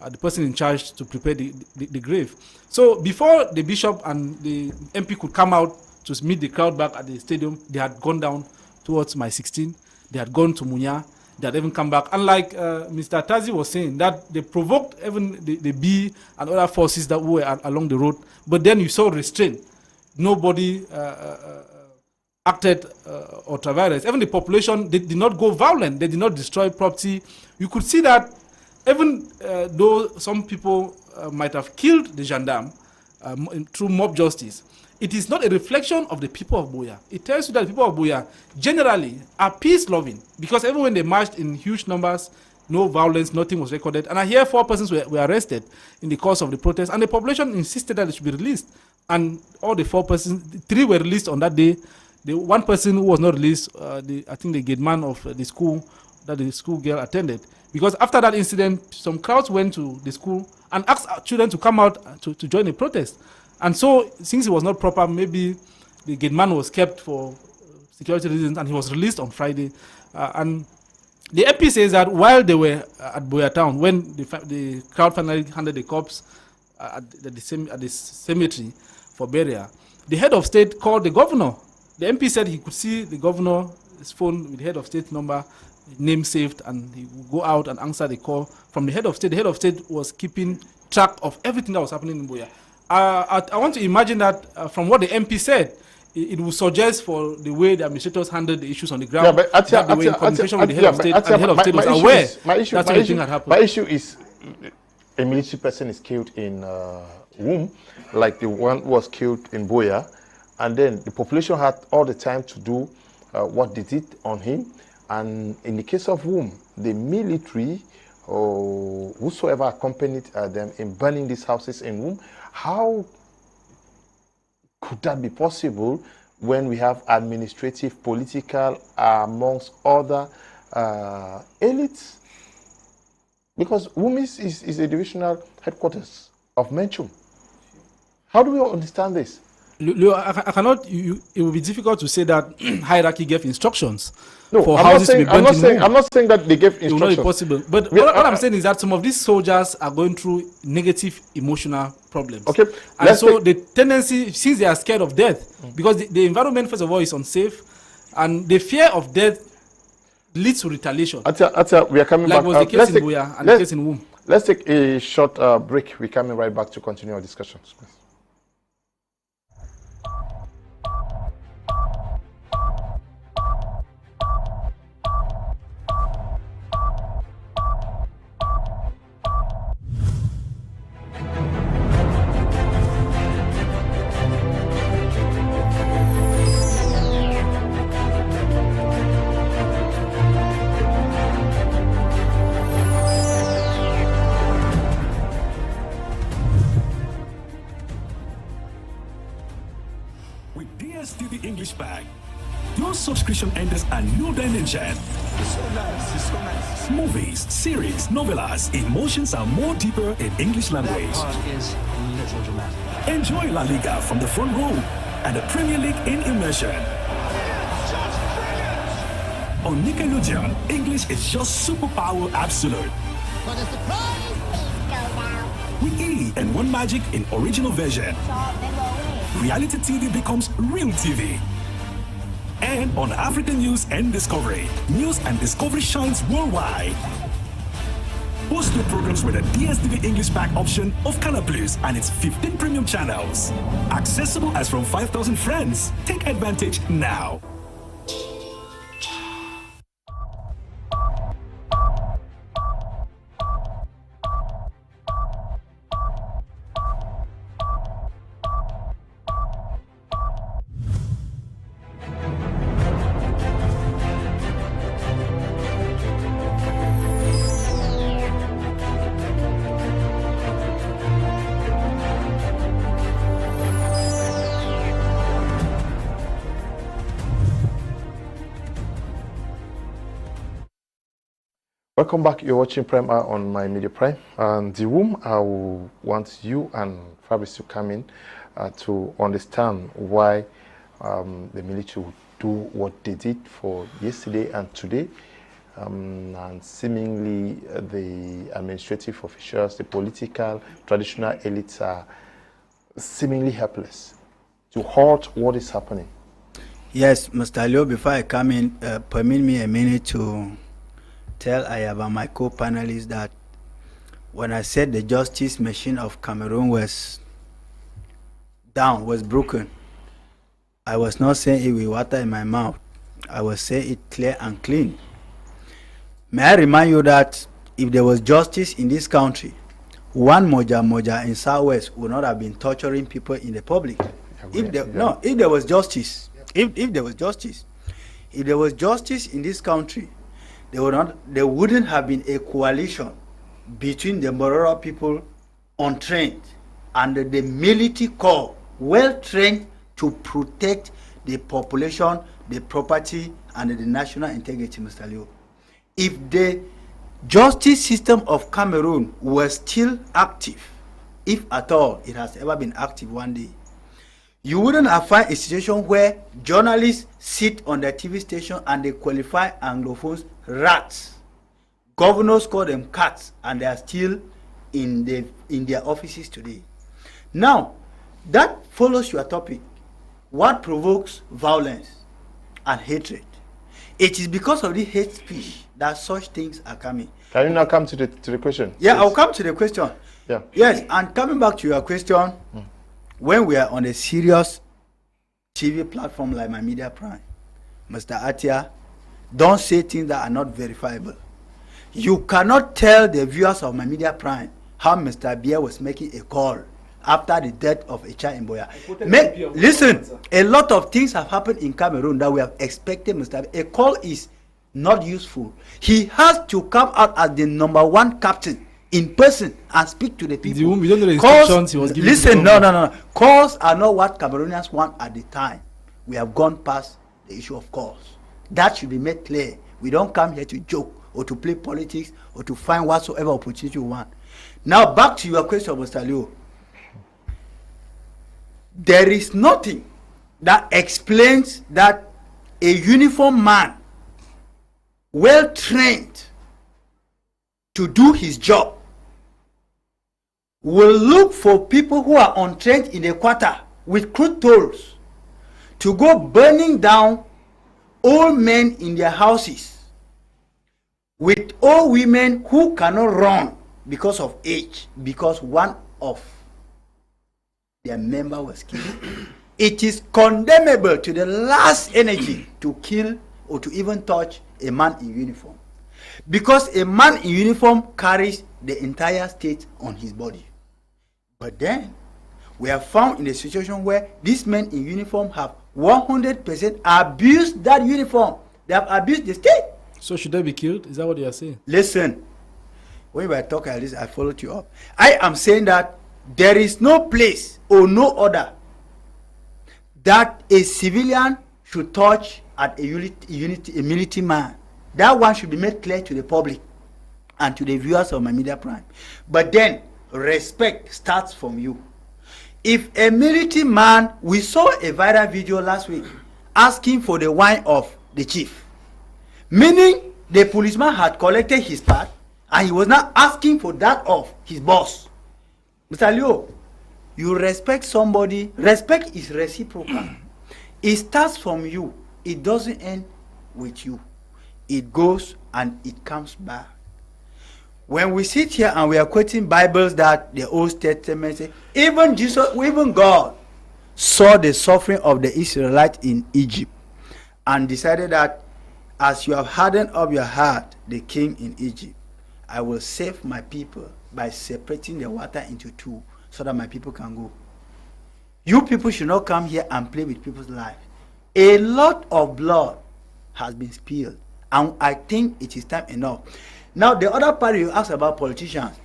the person in charge to prepare the grave. So before the bishop and the MP could come out to meet the crowd back at the stadium, they had gone down towards my 16. They had gone to Munya. They had even come back. And like Mr. Tazi was saying, that they provoked even the B and other forces that were along the road. But then you saw restraint. Nobody acted or traversed. Even the population, they did not go violent. They did not destroy property. You could see that even though some people might have killed the gendarme through mob justice, it is not a reflection of the people of Buea. It tells you that the people of Buea generally are peace-loving, because even when they marched in huge numbers, no violence, nothing was recorded. And I hear 4 persons were arrested in the course of the protest, and the population insisted that they should be released. And all the 4 persons, 3 were released on that day. The 1 person who was not released, I think the gate man of the school that the school girl attended, because after that incident, some crowds went to the school and asked children to come out to join the protest. And so, since it was not proper, maybe the gate man was kept for security reasons, and he was released on Friday. And the MP says that while they were at Buea town, when the crowd finally handed the corpse at the cemetery for burial, the head of state called the governor. The MP said he could see the governor's phone with the head of state number, name saved, and he would go out and answer the call from the head of state. The head of state was keeping track of everything that was happening in Buea. I want to imagine that from what the MP said, it would suggest for the way the administrators handled the issues on the ground, that they were in communication with the head of state, and the head of state was aware that such a thing had happened. My issue is a military person is killed in Wum, like the one who was killed in Buea, and then the population had all the time to do what they did on him. And in the case of Wum, the military or whosoever accompanied them in burning these houses in Wum, how could that be possible when we have administrative, political, amongst other elites? Because Wum is a divisional headquarters of Menchum. How do we understand this? I cannot. It will be difficult to say that hierarchy gave instructions. No, for I'm not saying that they gave instructions. It will not be possible. But what I'm saying is that some of these soldiers are going through negative emotional problems. Okay. And so the tendency, since they are scared of death, because the environment, first of all, is unsafe, and the fear of death leads to retaliation. Atia, we are coming back. Like was the case in Buea and the case in Wum. Let's take a short break. We're coming right back to continue our discussions. Please. Subscription enters a new dimension. It's so nice. It's so nice. Movies, series, novellas, emotions are more deeper in English language. That part is a little dramatic. Enjoy La Liga from the front row. and the Premier League in immersion. On Nickelodeon, English is just superpower absolute. For the surprise, please go down. With E and One Magic in original version, reality TV becomes real TV. And on African News and Discovery, News and Discovery shines worldwide. Post new programs with a DSTV English pack option of Color Plus and its 15 premium channels. Accessible as from 5,000 friends. Take advantage now. Welcome back. You're watching Prime Hour on My Media Prime. And Ndiwum, I will want you and Fabrice to come in to understand why the military would do what they did for yesterday and today. And seemingly the administrative officials, the political, traditional elites are seemingly helpless to halt what is happening. Yes, Mr. Leo, before I come in, permit me a minute to tell Ayaba, my co-panelist, that when I said the justice machine of Cameroon was down, was broken, I was not saying it with water in my mouth. I was saying it clear and clean. May I remind you that if there was justice in this country, one Moja in Southwest would not have been torturing people in the public. If there was justice, if there was justice in this country, there wouldn't have been a coalition between the Morora people untrained and the military corps well trained to protect the population, the property, and the national integrity, Mr. Leo. If the justice system of Cameroon was still active, if at all it has ever been active one day, you wouldn't have found a situation where journalists sit on the TV station and they qualify Anglophones rats. Governors call them cats, and they are still in their offices today. Now, that follows your topic. What provokes violence and hatred? It is because of the hate speech that such things are coming. Can you now come to the question? Yeah, I'll come to the question. Yeah. Yes, and coming back to your question, when we are on a serious TV platform like My Media Prime, Mr. Atia, don't say things that are not verifiable. You cannot tell the viewers of My Media Prime how Mr. Bia was making a call after the death of Echa in Buea. Listen, a lot of things have happened in Cameroon that we have expected Mr. Bia. A call is not useful. He has to come out as the #1 captain in person and speak to the people. We don't know the instructions he was giving. Listen, no. Calls are not what Cameroonians want at the time. We have gone past the issue of calls. That should be made clear. We don't come here to joke or to play politics or to find whatsoever opportunity we want. Now back to your question, Mr. Leo. There is nothing that explains that a uniformed man, well trained to do his job, will look for people who are untrained in a quarter with crude tools to go burning down old men in their houses with old women who cannot run because of age, because one of their member was killed. It is condemnable to the last energy to kill or to even touch a man in uniform, because a man in uniform carries the entire state on his body. But then we are found in a situation where these men in uniform have 100% abused that uniform. They have abused the state. So should they be killed? Is that what you are saying? Listen, when we are talking like this, I followed you up. I am saying that there is no place or no order that a civilian should touch at a military man. That one should be made clear to the public and to the viewers of My Media Prime. But then respect starts from you. If a military man, we saw a viral video last week asking for the wine of the chief, meaning the policeman had collected his part and he was now asking for that of his boss. Mr. Leo, you respect somebody, respect is reciprocal. It starts from you, it doesn't end with you. It goes and it comes back. When we sit here and we are quoting Bibles that the Old Testament say, even Jesus, even God saw the suffering of the Israelites in Egypt and decided that as you have hardened up your heart, the king in Egypt, I will save my people by separating the water into two so that my people can go. You people should not come here and play with people's lives. A lot of blood has been spilled, and I think it is time enough. Now, the other part you asked about politicians,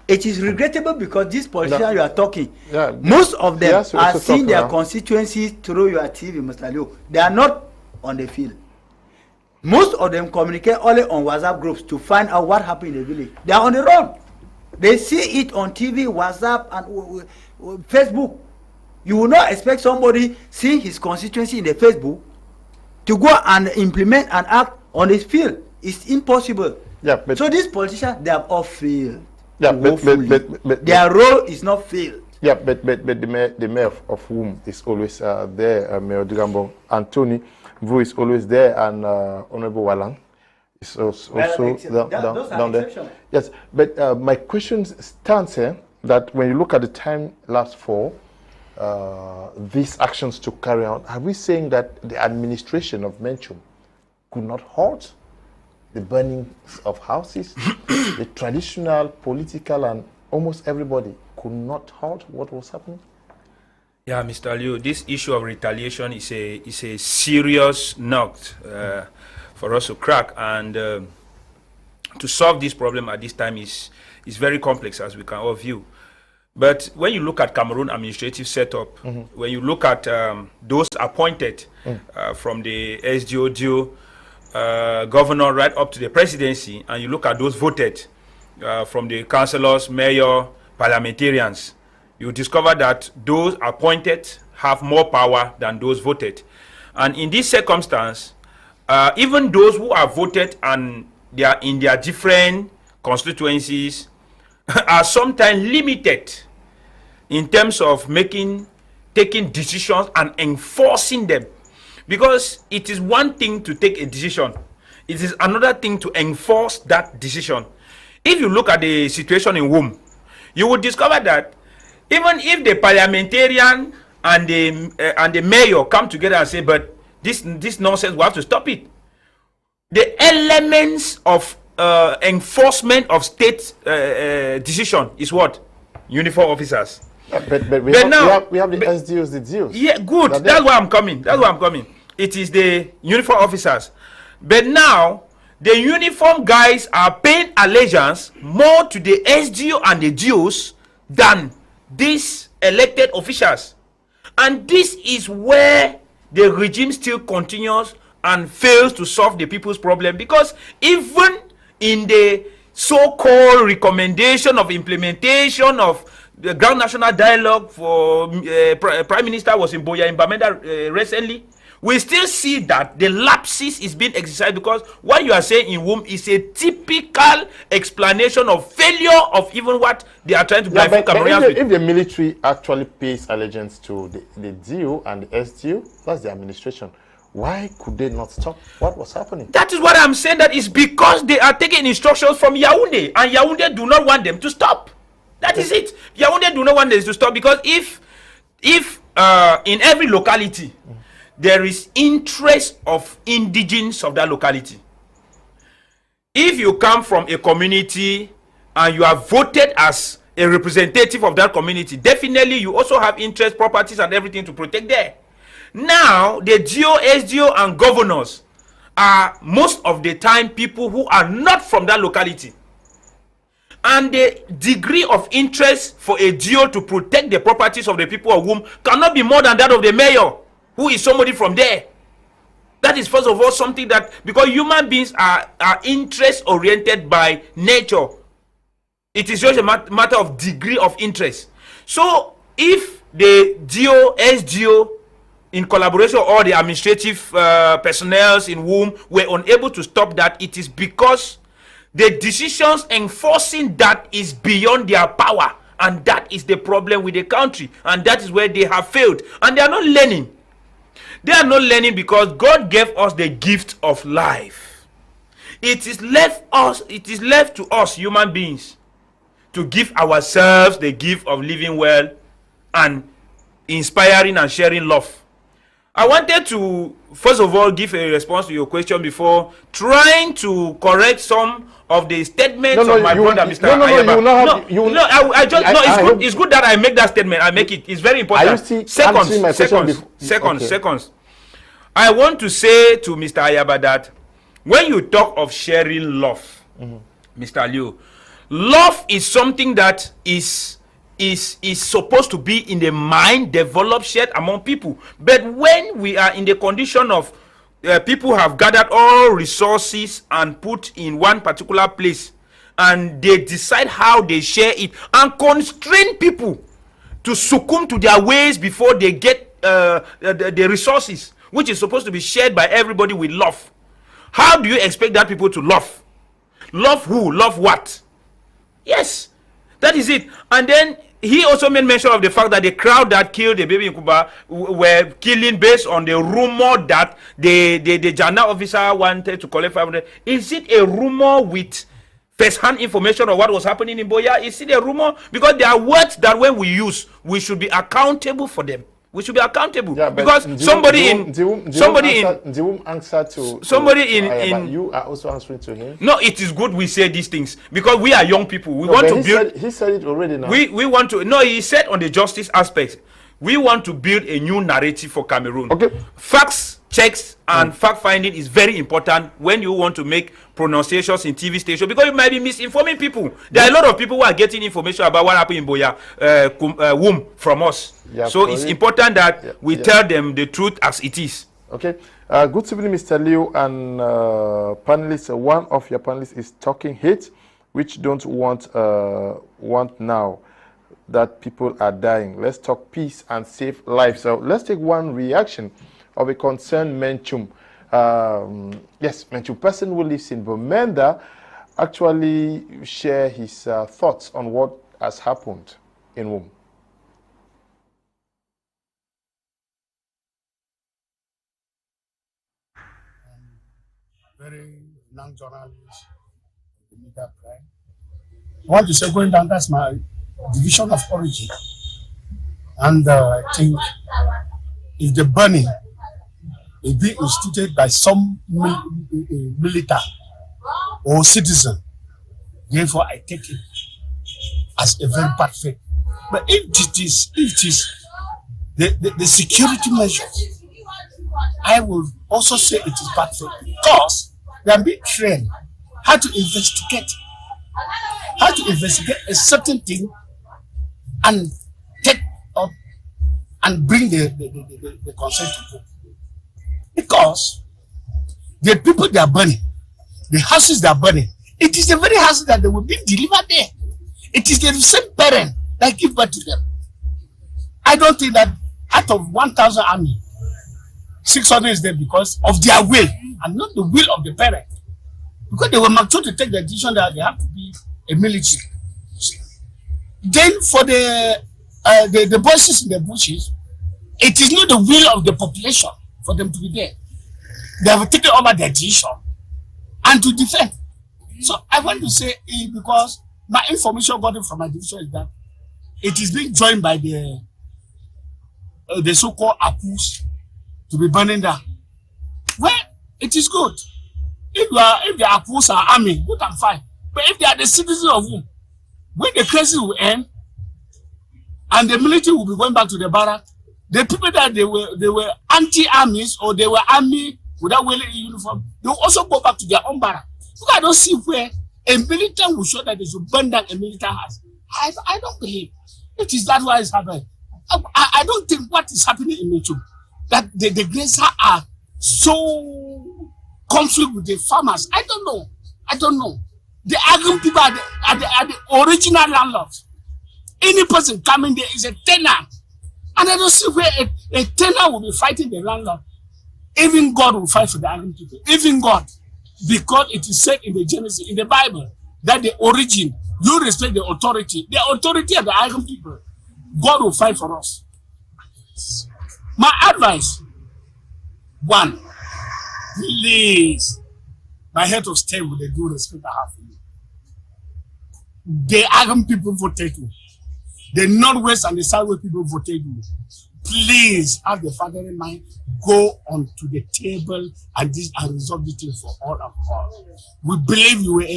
it is regrettable because these politicians you are talking, most of them are seeing their constituencies through your TV, Mr. Leo. They are not on the field. Most of them communicate only on WhatsApp groups to find out what happened in the village. They are on the run. They see it on TV, WhatsApp, and Facebook. You will not expect somebody seeing his constituency in the Facebook to go and implement and act on his field. It's impossible. Yeah, but so these politicians, they have all failed. Yeah, but their role is not failed. Yeah, but the mayor of Wum is always there. Mayor Dugambo Anthony Vu is always there, and Honorable Walang is also down there. Yes, but my question stands here that when you look at the time lapse for these actions to carry out, are we saying that the administration of Menchum could not halt the burning of houses? The traditional, political, and almost everybody could not halt what was happening? Yeah, Mr. Liu, this issue of retaliation is a serious nut for us to crack, and to solve this problem at this time is very complex, as we can all view. But when you look at Cameroon administrative setup, when you look at those appointed from the SDODO, governor right up to the presidency, and you look at those voted from the councillors, mayor, parliamentarians, you discover that those appointed have more power than those voted. And in this circumstance, even those who are voted and they are in their different constituencies are sometimes limited in terms of taking decisions and enforcing them. Because it is one thing to take a decision, it is another thing to enforce that decision. If you look at the situation in Wum, you will discover that even if the parliamentarian and the mayor come together and say, but this nonsense, we have to stop it, the elements of enforcement of state decision is what? Uniform officers. But we have the SDOs, the DOs. Yeah, good. That's where I'm coming. That's where I'm coming. It is the uniform officers. But now, the uniform guys are paying allegiance more to the SDO and the DOs than these elected officials. And this is where the regime still continues and fails to solve the people's problem, because even in the so-called recommendation of implementation of the ground national dialogue for Prime Minister was in Buea Wum recently, we still see that the lapses is being exercised, because what you are saying in Wum is a typical explanation of failure of even what they are trying to drive Cameroonians with. If the military actually pays allegiance to the DO and the SDO, that's the administration, why could they not stop what was happening? That is what I'm saying, that is because they are taking instructions from Yaoundé, and Yaoundé do not want them to stop. That is it. Yaoundé do not want them to stop, because if in every locality there is interest of indigenes of that locality, if you come from a community and you are voted as a representative of that community, definitely you also have interest, properties, and everything to protect there. Now, the GO, SDO, and governors are most of the time people who are not from that locality. And the degree of interest for a GO to protect the properties of the people of Wum cannot be more than that of the mayor, who is somebody from there. That is, first of all, something that, because human beings are interest oriented by nature, it is just a matter of degree of interest. So if the DO, SGO, in collaboration with all the administrative personnel in Wum, were unable to stop that, it is because the decisions enforcing that is beyond their power, and that is the problem with the country, and that is where they have failed, and they are not learning. They are not learning because God gave us the gift of life. It is left to us human beings to give ourselves the gift of living well and inspiring and sharing love. I wanted to first of all give a response to your question before trying to correct some of the statements of my brother, Mr. Ayaba. It's good that I make that statement. I make it. It's very important. Seconds. I want to say to Mr. Ayaba that when you talk of sharing love, Mr. Leo, love is something that is supposed to be in the mind, developed, shared among people. But when we are in the condition of people have gathered all resources and put in one particular place, and they decide how they share it and constrain people to succumb to their ways before they get the resources, which is supposed to be shared by everybody with love. How do you expect that people to love? Love who? Love what? Yes, that is it. And then he also made mention of the fact that the crowd that killed the baby in Cuba were killing based on the rumor that the Jana officer wanted to collect 500. Is it a rumor with first-hand information of what was happening in Buea? Is it a rumor? Because there are words that when we use, we should be accountable for them. We should be accountable, because somebody in you are also answering to him. No, it is good we say these things because we are young people. We want to build. He said it already now. We want to. No, he said on the justice aspect, we want to build a new narrative for Cameroon. Okay. Facts, checks, and fact finding is very important when you want to make pronunciations in TV station, because you might be misinforming people. There are a lot of people who are getting information about what happened in Buea Wum from us. Yeah, so it's important that we tell them the truth as it is. Okay. Good evening, Mr. Leo and panelists. One of your panelists is talking hate, which don't want now that people are dying. Let's talk peace and save lives. So let's take one reaction of a concerned Menchum. Yes, Menchum person who lives in Bamenda actually share his thoughts on what has happened in Wum. Very young journalist, the media prime. I want to say, going down, that's my division of origin. And I think if the burning is being instituted by some military or citizen, therefore I take it as a very bad thing. But if it is the security measures, I will also say it is bad thing, because they are being trained how to investigate a certain thing and take up and bring the consent to vote. Because the people they are burning, the houses they are burning, it is the very houses that they will be delivered there. It is the same parent that give birth to them. I don't think that out of 1,000 army, 600 is there because of their will and not the will of the parent. Because they were mature to take the decision that they have to be a military. Then for the voices in the bushes, it is not the will of the population for them to be there. They have taken over their decision and to defend. So I want to say, because my information got from my division is that it is being joined by the so-called Apus to be burning down. Well, it is good. If the Apus are army, good and fine. But if they are the citizens of whom, when the crisis will end and the military will be going back to the barrack, the people that they were anti-armies or they were army without wearing a uniform, they will also go back to their own barrack. Because I don't see where a military will show that they should burn down a military house. I don't believe it is that what is happening. I don't think what is happening in Michu, that the grazers are so conflict with the farmers. I don't know. The agri people are the original landlords. Any person coming there is a tenant. And I don't see where a tenant will be fighting the landlord. Even God will fight for the Arab people. Even God. Because it is said in the Genesis, in the Bible, that the origin, you respect the authority. The authority of the Arab people. God will fight for us. My advice, one, please, my head of state with the due respect I have for you. The Arab people voted you. The Northwest and the Southwest people voted you. Please have the father in mind, go on to the table and resolve the thing for all of us. We believe you were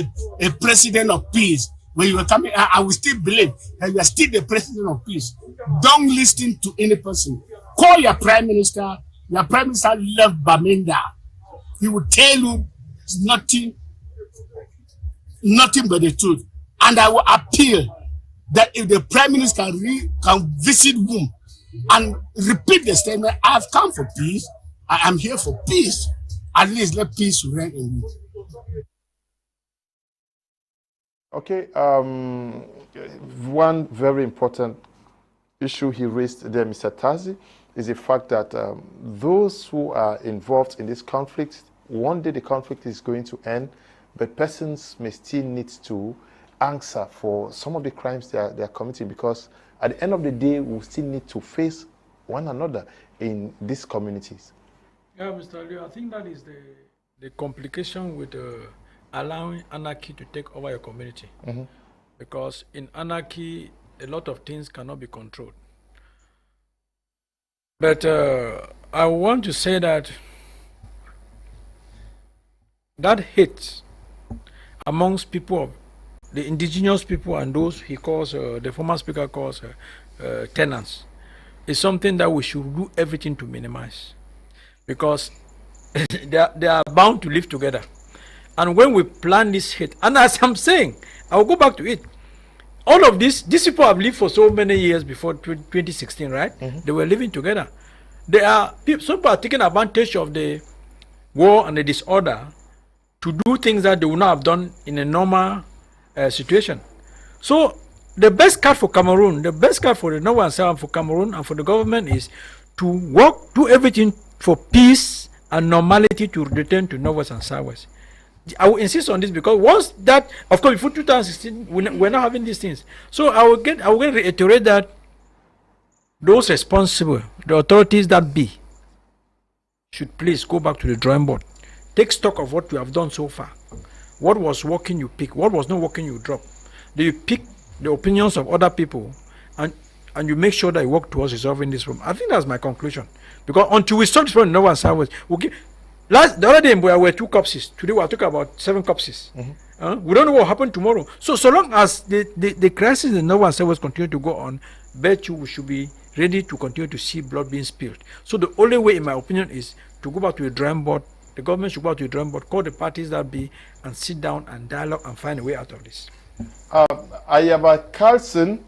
a president of peace. When you were coming, I will still believe that you are still the president of peace. Don't listen to any person. Call your prime minister. Your prime minister left Baminda. He will tell you nothing but the truth. And I will appeal that if the prime minister can visit Wum and repeat the statement, I have come for peace, I am here for peace, at least let peace reign in Wum. Okay, one very important issue he raised there, Mr. Tazi, is the fact that those who are involved in this conflict, one day the conflict is going to end, but persons may still need to answer for some of the crimes they are committing, because at the end of the day, we still need to face one another in these communities. Yeah, Mr. Leo, I think that is the complication with allowing anarchy to take over your community. Mm-hmm. Because in anarchy, a lot of things cannot be controlled. But I want to say that hate amongst people of the indigenous people and those he calls, the former speaker calls tenants, is something that we should do everything to minimize. Because they are bound to live together. And when we plan this hate, and as I'm saying, I will go back to it. All of these people have lived for so many years before 2016, right? Mm-hmm. They were living together. Some people are taking advantage of the war and the disorder to do things that they would not have done in a normal situation. So the best card for Cameroon, the best card for the North and South, for Cameroon and for the government is to do everything for peace and normality to return to North and South. I will insist on this because once that, of course, before 2016, we're not having these things. So I will reiterate that those responsible, the authorities that be, should please go back to the drawing board. Take stock of what we have done so far. What was working, you pick. What was not working, you drop. Then you pick the opinions of other people and you make sure that you work towards resolving this problem. I think that's my conclusion. Because until we solve this problem in North and South, the other day in Buea were 2 corpses. Today we are talking about 7 corpses. Mm-hmm. We don't know what will happen tomorrow. So long as the crisis in North and South continue to go on, bet you we should be ready to continue to see blood being spilled. So the only way, in my opinion, is to go back to the drawing board. The government should go back to the drawing board, call the parties that be, and sit down and dialogue and find a way out of this. Ayaba, Carlson,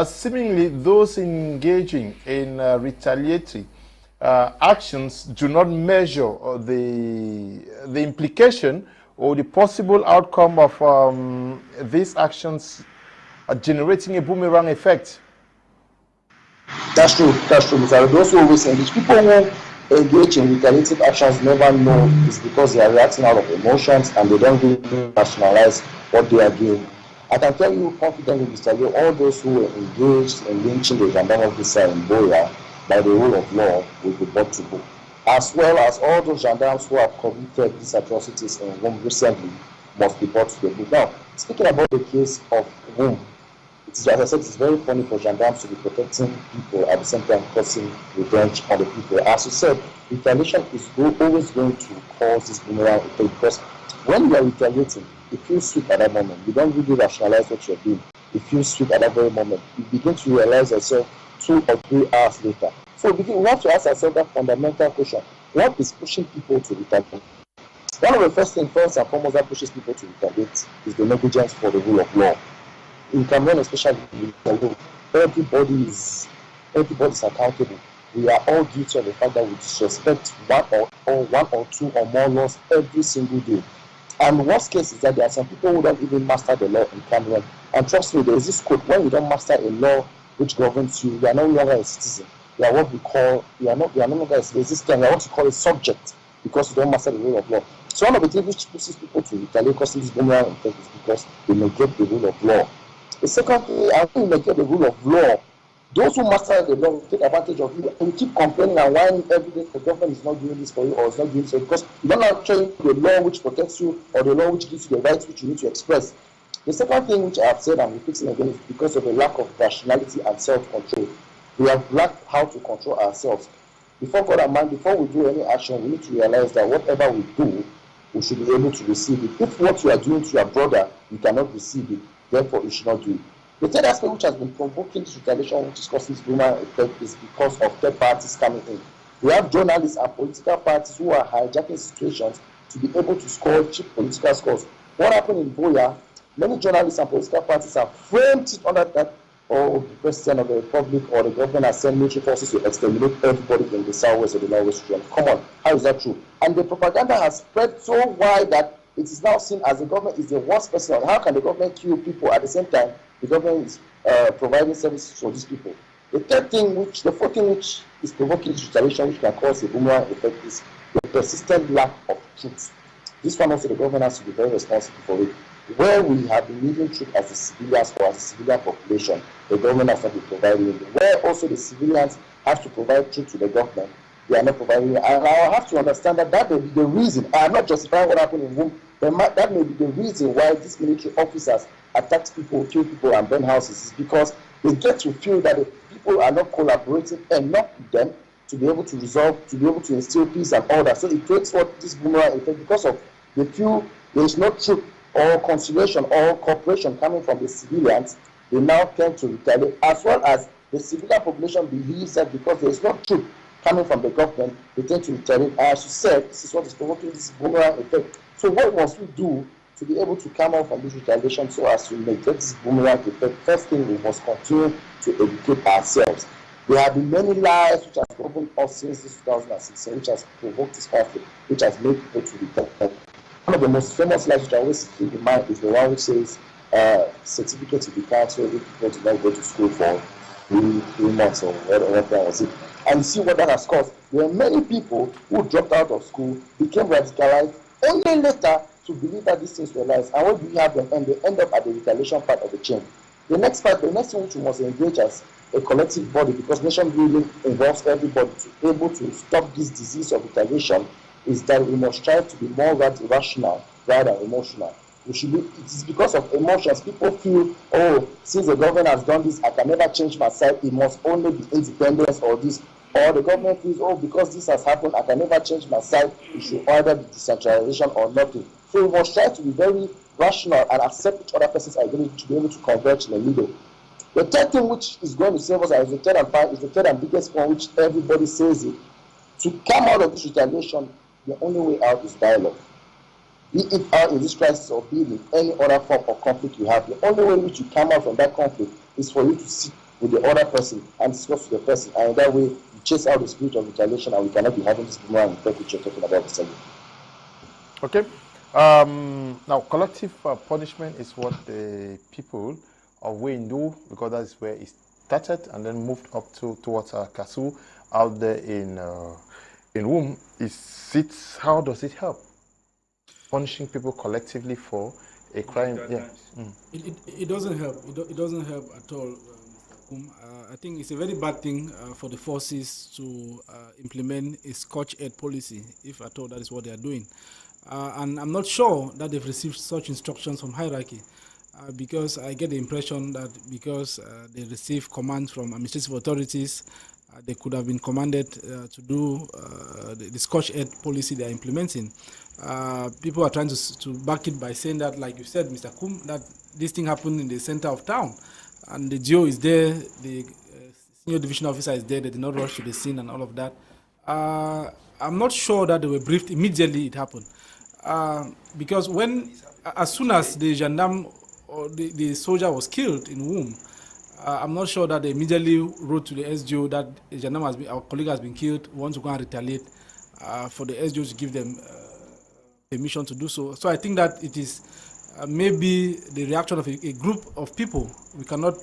seemingly those engaging in retaliatory actions do not measure the implication or the possible outcome of these actions generating a boomerang effect. That's true, Mr. Those who always engage, people who engage in retaliative actions never know it's because they are reacting out of emotions and they don't really rationalize what they are doing. I can tell you confidently, Mr. Leo, all those who were engaged in lynching the gendarme officer in Buea by the rule of law will be brought to book, as well as all those gendarmes who have committed these atrocities in Wum recently must be brought to the book. Now, speaking about the case of Wum, as I said, it's very funny for gendarmes to be protecting people at the same time causing revenge on the people. As you said, retaliation is always going to cause this boomerang effect, because when you are retaliating, it feels sweet at that moment. You don't really rationalize what you're doing. It feels sweet at that very moment. You begin to realize yourself 2 or 3 hours later. So we have to ask ourselves that fundamental question: what is pushing people to retaliate? One of the first and foremost that pushes people to retaliate is the negligence for the rule of law. In Cameroon, especially, everybody is accountable. We are all guilty of the fact that we disrespect one or 2 or more laws every single day. And the worst case is that there are some people who don't even master the law in Cameroon. And trust me, there is this quote: when you don't master a law which governs you, you are no longer a citizen. You are what we call, you are no longer resistant, you are what you call a subject because you don't master the rule of law. So one of the things which pushes people to retaliate causing this boomerang effect is because they neglect the rule of law. The second thing, I think you neglect the rule of law. Those who master the law will take advantage of you and you keep complaining and whining every day the government is not doing this for you or is not doing so because you don't actually know the law which protects you or the law which gives you the rights which you need to express. The second thing which I have said and repeating again is because of a lack of rationality and self-control. We have lacked how to control ourselves. Before God and man, before we do any action, we need to realize that whatever we do, we should be able to receive it. If what you are doing to your brother, you cannot receive it, therefore you should not do it. The third aspect which has been provoking this retaliation, which is causing this boomerang effect, is because of third parties coming in. We have journalists and political parties who are hijacking situations to be able to score cheap political scores. What happened in Buea? Many journalists and political parties have framed it under that, or the president of the republic or the government has sent military forces to exterminate everybody in the southwest or the northwest region. Come on, how is that true? And the propaganda has spread so wide that it is now seen as the government is the worst person. How can the government kill people at the same time the government is providing services for these people? The fourth thing which is provoking this retaliation, which can cause a boomerang effect, is the persistent lack of truth. This one also the government has to be very responsible for it. Where we have been needing truth as the civilians or as the civilian population, the government has not been providing it. Where also the civilians have to provide truth to the government, they are not providing it. And I have to understand that that may be the reason. I am not justifying what happened in Wum. That may be the reason why these military officers attack people, kill people, and burn houses, is because they get to feel that the people are not collaborating enough with them to be able to resolve, to be able to instill peace and order. So it creates what this boomerang effect, because of they feel there is no truth or conciliation or cooperation coming from the civilians, they now tend to retaliate, as well as the civilian population believes that because there is no truth coming from the government, they tend to retaliate. As you said, this is what is provoking this boomerang effect. So what must we do to be able to come out from this retaliation so as to make this boomerang effect? First thing, we must continue to educate ourselves. There have been many lies which have broken us since 2016, which has provoked this conflict, which has made people to retaliate. One of the most famous lies which I always keep in mind is the one which says certificate to be cancelled if people do not go to school for 3 months or whatever was it. And you see what that has caused. There are many people who dropped out of school, became radicalized, only later to believe that these things were lies. And what do we have them end? They end up at the retaliation part of the chain. The next thing which we must engage as a collective body, because nation building involves everybody to be able to stop this disease of retaliation, is that we must try to be more rational rather than emotional. It is because of emotions. People feel, oh, since the government has done this, I can never change my side. It must only be independence or this. Or the government feels, oh, because this has happened, I can never change my side. It should either be decentralization or nothing. So we must try to be very rational and accept each other person's identity to be able to converge in the middle. The third thing which is going to save us is the third and biggest one, which everybody says it. To come out of this retaliation, the only way out is dialogue. Be it out in this crisis or be in any other form of conflict you have, the only way in which you come out from that conflict is for you to sit with the other person and discuss with the person, and in that way you chase out the spirit of retaliation, and we cannot be having this boomerang effect which you're talking about. Okay. Now, collective punishment is what the people of Wayne do, because that's where it started and then moved up towards Kasu out there in Wum. How does it help? Punishing people collectively for a crime? Yeah. It doesn't help. It doesn't help at all, Mr. Kum. I think it's a very bad thing for the forces to implement a scorch-earth policy, if at all that is what they are doing. And I'm not sure that they've received such instructions from hierarchy, because I get the impression that because they receive commands from administrative authorities, they could have been commanded to do the scorch-earth policy they are implementing. People are trying to back it by saying that, like you said, Mr. Kum, that this thing happened in the center of town, and the GO is there, the senior division officer is there, they did not rush to the scene and all of that. I'm not sure that they were briefed immediately it happened. Because as soon as the gendarme or the soldier was killed in Wum, I'm not sure that they immediately wrote to the SGO that the gendarme our colleague has been killed, we want to go and retaliate, for the SGO to give them permission to do so. So I think that it is maybe the reaction of a group of people. We cannot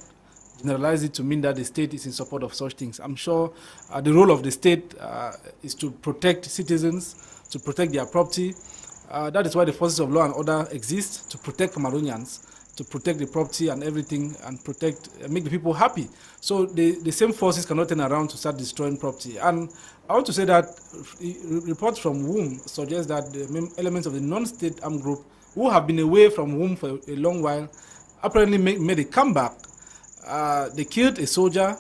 generalize it to mean that the state is in support of such things. I'm sure the role of the state is to protect citizens, to protect their property. That is why the forces of law and order exist, to protect Cameroonians, to protect the property and everything, and make the people happy. So the same forces cannot turn around to start destroying property. And I want to say that reports from WUM suggest that the main elements of the non-state armed group who have been away from WUM for a long while apparently made a comeback. They killed a soldier.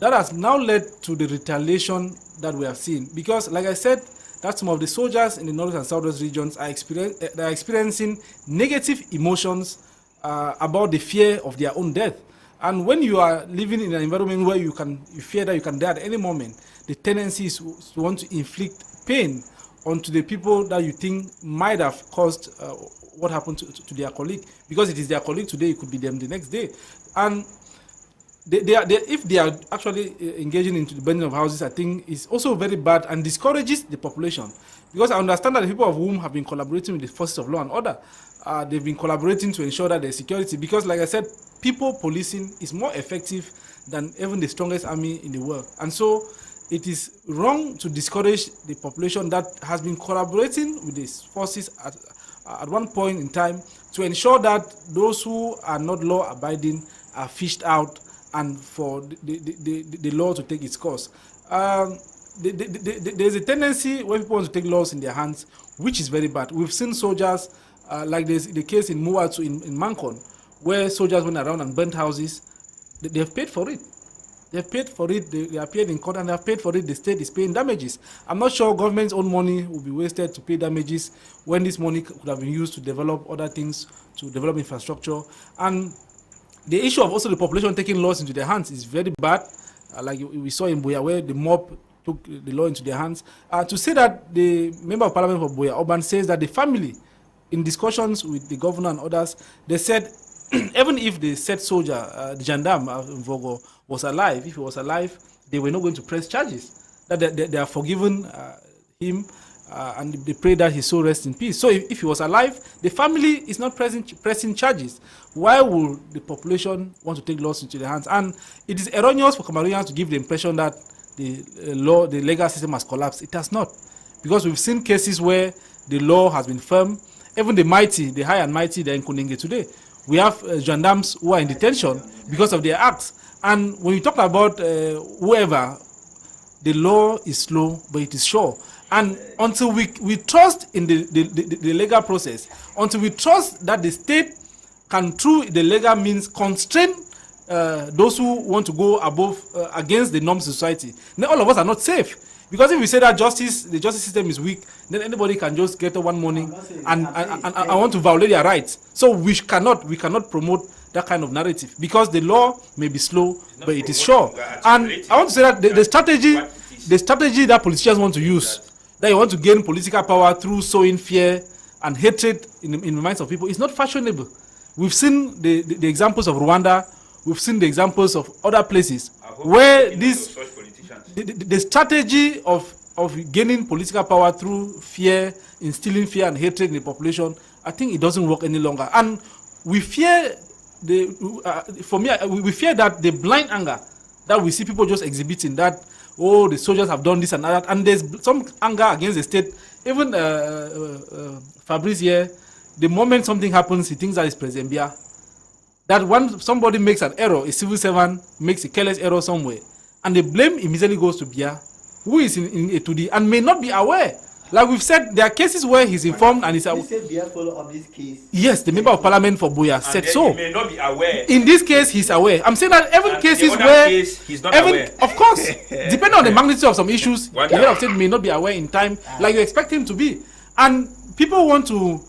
That has now led to the retaliation that we have seen. Because, like I said, that some of the soldiers in the north and southwest regions are experiencing negative emotions about the fear of their own death. And when you are living in an environment where you fear that you can die at any moment, the tendency is to want to inflict pain onto the people that you think might have caused what happened to their colleague. Because it is their colleague today, it could be them the next day. And if they are actually engaging into the burning of houses, I think it's also very bad and discourages the population. Because I understand that the people of WUM have been collaborating with the forces of law and order. They've been collaborating to ensure that there's security. Because, like I said, people policing is more effective than even the strongest army in the world. And so it is wrong to discourage the population that has been collaborating with these forces at one point in time to ensure that those who are not law-abiding are fished out and for the law to take its course. There's a tendency when people want to take laws in their hands, which is very bad. We've seen soldiers, like there's the case in Muatu in Mankon, where soldiers went around and burnt houses. They have paid for it. They've paid for it. They appeared in court and they have paid for it. The state is paying damages. I'm not sure government's own money will be wasted to pay damages when this money could have been used to develop other things, to develop infrastructure. And the issue of also the population taking laws into their hands is very bad. Like we saw in Buea, where the mob took the law into their hands. To say that the member of parliament for Buea Wum says that the family, in discussions with the governor and others, they said even if the said soldier, the gendarme Vogo, was alive, if he was alive, they were not going to press charges. That they are forgiven him and they pray that his soul rests in peace. So if he was alive, the family is not pressing charges. Why would the population want to take laws into their hands? And it is erroneous for Cameroonians to give the impression that the legal system has collapsed. It has not. Because we've seen cases where the law has been firm. Even the mighty, the high and mighty, they're in Kuninge today. We have gendarmes who are in detention because of their acts. And when you talk about whoever, the law is slow, but it is sure. And until we trust in the legal process, until we trust that the state can, through the legal means, constrain those who want to go above, against the norms of society, then all of us are not safe. Because if we say that the justice system is weak, then anybody can just get up one morning and want to violate their rights. So we cannot promote that kind of narrative, because the law may be slow, but it is sure. And I want to say that the strategy that politicians want to use, that you want to gain political power through sowing fear and hatred in the minds of people, is not fashionable. We've seen the examples of Rwanda. We've seen the examples of other places where the strategy of gaining political power through fear, instilling fear and hatred in the population, I think it doesn't work any longer. And we fear we fear that the blind anger that we see people just exhibiting, that, oh, the soldiers have done this and that, and there's some anger against the state. Even Fabrice here, the moment something happens, he thinks that it's President Biya. That when somebody makes an error, a civil servant makes a careless error somewhere, and the blame immediately goes to Biya, who is in A2D and may not be aware. Like we've said, there are cases where he's informed and he's aware. You said Biya follow up this case. Yes, the member of parliament for Buea said so. He may not be aware. In this case, he's aware. I'm saying that even cases where he's not aware. Of course, depending on the magnitude of some issues, the head of state may not be aware in time, like you expect him to be. And people want to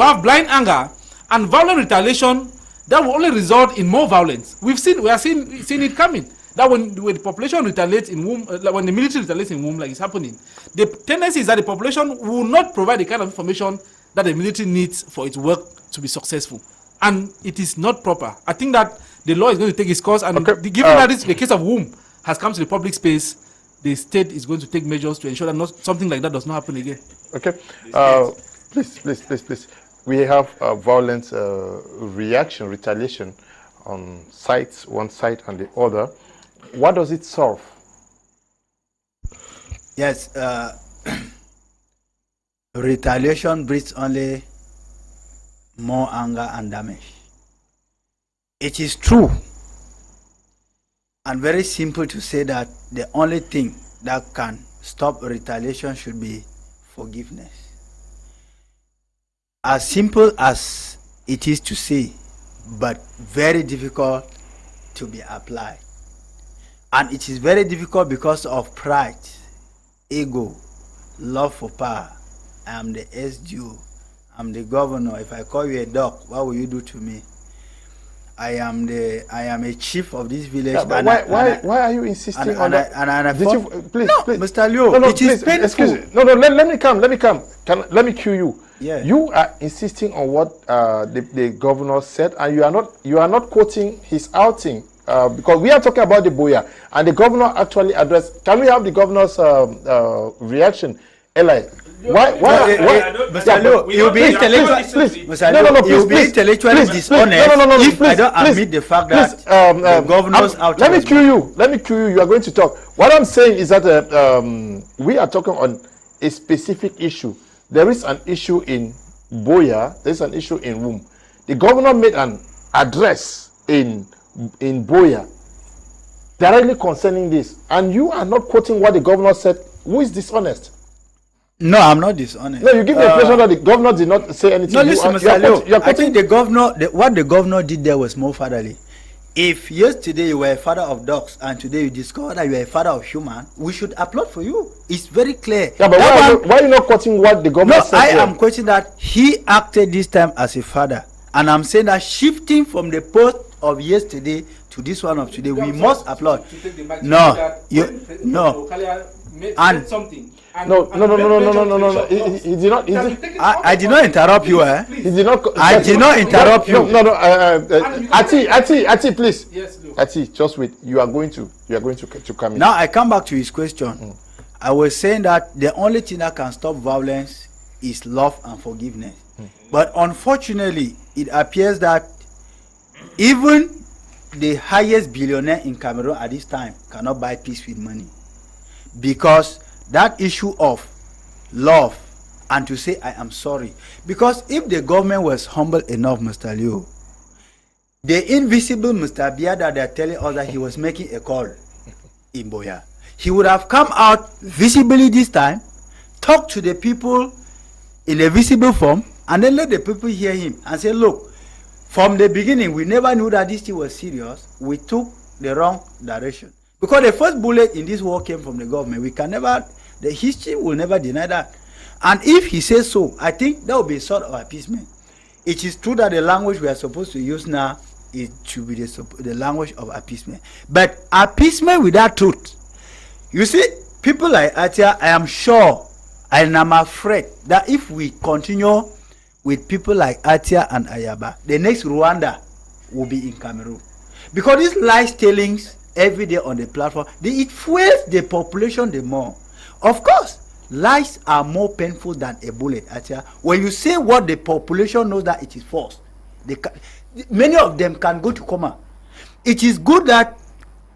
have blind anger and violent retaliation that will only result in more violence. We are seeing it coming. That when the population retaliates in WUM, like when the military retaliates in WUM, like it's happening, the tendency is that the population will not provide the kind of information that the military needs for its work to be successful. And it is not proper. I think that the law is going to take its course, and given that the case of WUM has come to the public space, the state is going to take measures to ensure that something like that does not happen again. Okay. Please. We have violent retaliation on sides, one side and the other. What does it solve? Yes, retaliation breeds only more anger and damage. It is true and very simple to say that the only thing that can stop retaliation should be forgiveness. As simple as it is to say, but very difficult to be applied. And it is very difficult because of pride, ego, love for power. I am the SDO, I'm the governor. If I call you a dog, what will you do to me? I am a chief of this village. Yeah, but why are you insisting on that? Please, Mr. Leo, no, it is painful. Excuse me. No, let me come. Let me cue you. Yeah. You are insisting on what the governor said, and you are not quoting his outing because we are talking about the Buea, and the governor actually addressed. Can we have the governor's reaction, Eli? Why? Mr. Leo, you'll be intellectually dishonest if I don't admit the fact that the governor's outing. Let me cue you. Let me cue you. You are going to talk. What I'm saying is that we are talking on a specific issue. There is an issue in Buea. There is an issue in Wum. The governor made an address in Buea directly concerning this, and you are not quoting what the governor said. Who is dishonest? No, I'm not dishonest. No, you give the impression that the governor did not say anything. No, listen, Mr. Leo, I think the governor, what the governor did there was more fatherly. If yesterday you were a father of dogs and today you discover that you are a father of human, we should applaud for you. It's very clear. Yeah, but why are you not quoting what the governor said? I am quoting that he acted this time as a father. And I'm saying that shifting from the post of yesterday to this one of today, we must applaud. No. And something. No. He did not. I did not interrupt you, eh? He did not. I did not interrupt you. No. Ati, please. Yes, Lou. Ati, just wait. You are going to come in. Now I come back to his question. I was saying that the only thing that can stop violence is love and forgiveness. But unfortunately, it appears that even the highest billionaire in Cameroon at this time cannot buy peace with money, because that issue of love and to say I am sorry. Because if the government was humble enough, Mr. Leo, the invisible Mr. Bia that they're telling us that he was making a call in Buea, he would have come out visibly this time, talk to the people in a visible form, and then let the people hear him and say, look, from the beginning we never knew that this thing was serious. We took the wrong direction. Because the first bullet in this war came from the government. We can never, the history will never deny that. And if he says so, I think that will be a sort of appeasement. It is true that the language we are supposed to use now is to be the language of appeasement. But appeasement without truth. You see, people like Atia, I am sure and I'm afraid that if we continue with people like Atia and Ayaba, the next Rwanda will be in Cameroon. Because these lies tellings every day on the platform, it fuels the population the more. Of course, lies are more painful than a bullet. Atia, when you say what the population knows that it is false, many of them can go to coma. It is good that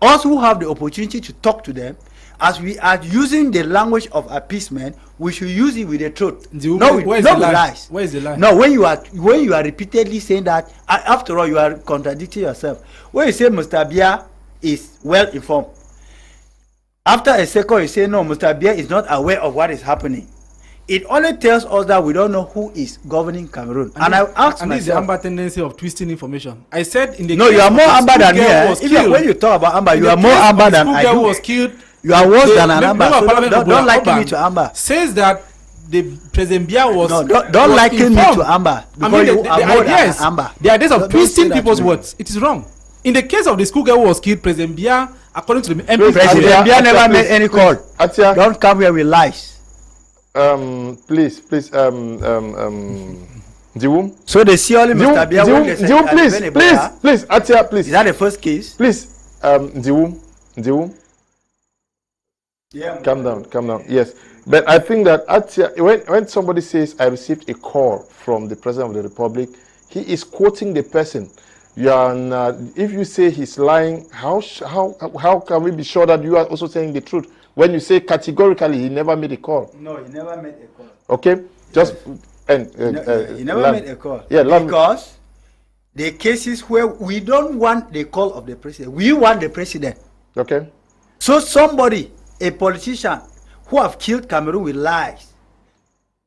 us who have the opportunity to talk to them, as we are using the language of appeasement, we should use it with the truth. Not with lies. Where is the lie? No, when you are repeatedly saying that, after all, you are contradicting yourself. When you say Mr. Bia is well informed, after a second you say no, Mr. Bia is not aware of what is happening. It only tells us that we don't know who is governing Cameroon. And I asked myself, this is the Amber tendency of twisting information. I said in the no, you are more Amber than me. When you talk about Amber, you are more Amber than I do. Was killed. You are worse than an Amber. So don't liken me to Amber. Says that the President Bia was no. Don't liken me to Amber. I mean, the ideas, Amber. The ideas of twisting people's words. It is wrong. In the case of the schoolgirl who was killed, President Bia, according to the MP, President Bia never made any call. Don't come here with lies. Please, Ndiwum. So they see only Mr. Bia. Ndiwum, please, Atia, please. Is that the first case? Please, Ndiwum. Yeah. Calm down. Yes, but I think that Atia, when somebody says I received a call from the President of the Republic, he is quoting the person. if you say he's lying, how can we be sure that you are also saying the truth? When you say categorically he never made a call. No, he never made a call. Okay, just yes. He never made a call. Yeah, because the cases where we don't want the call of the president, we want the president. Okay. So somebody, a politician who have killed Cameroon with lies,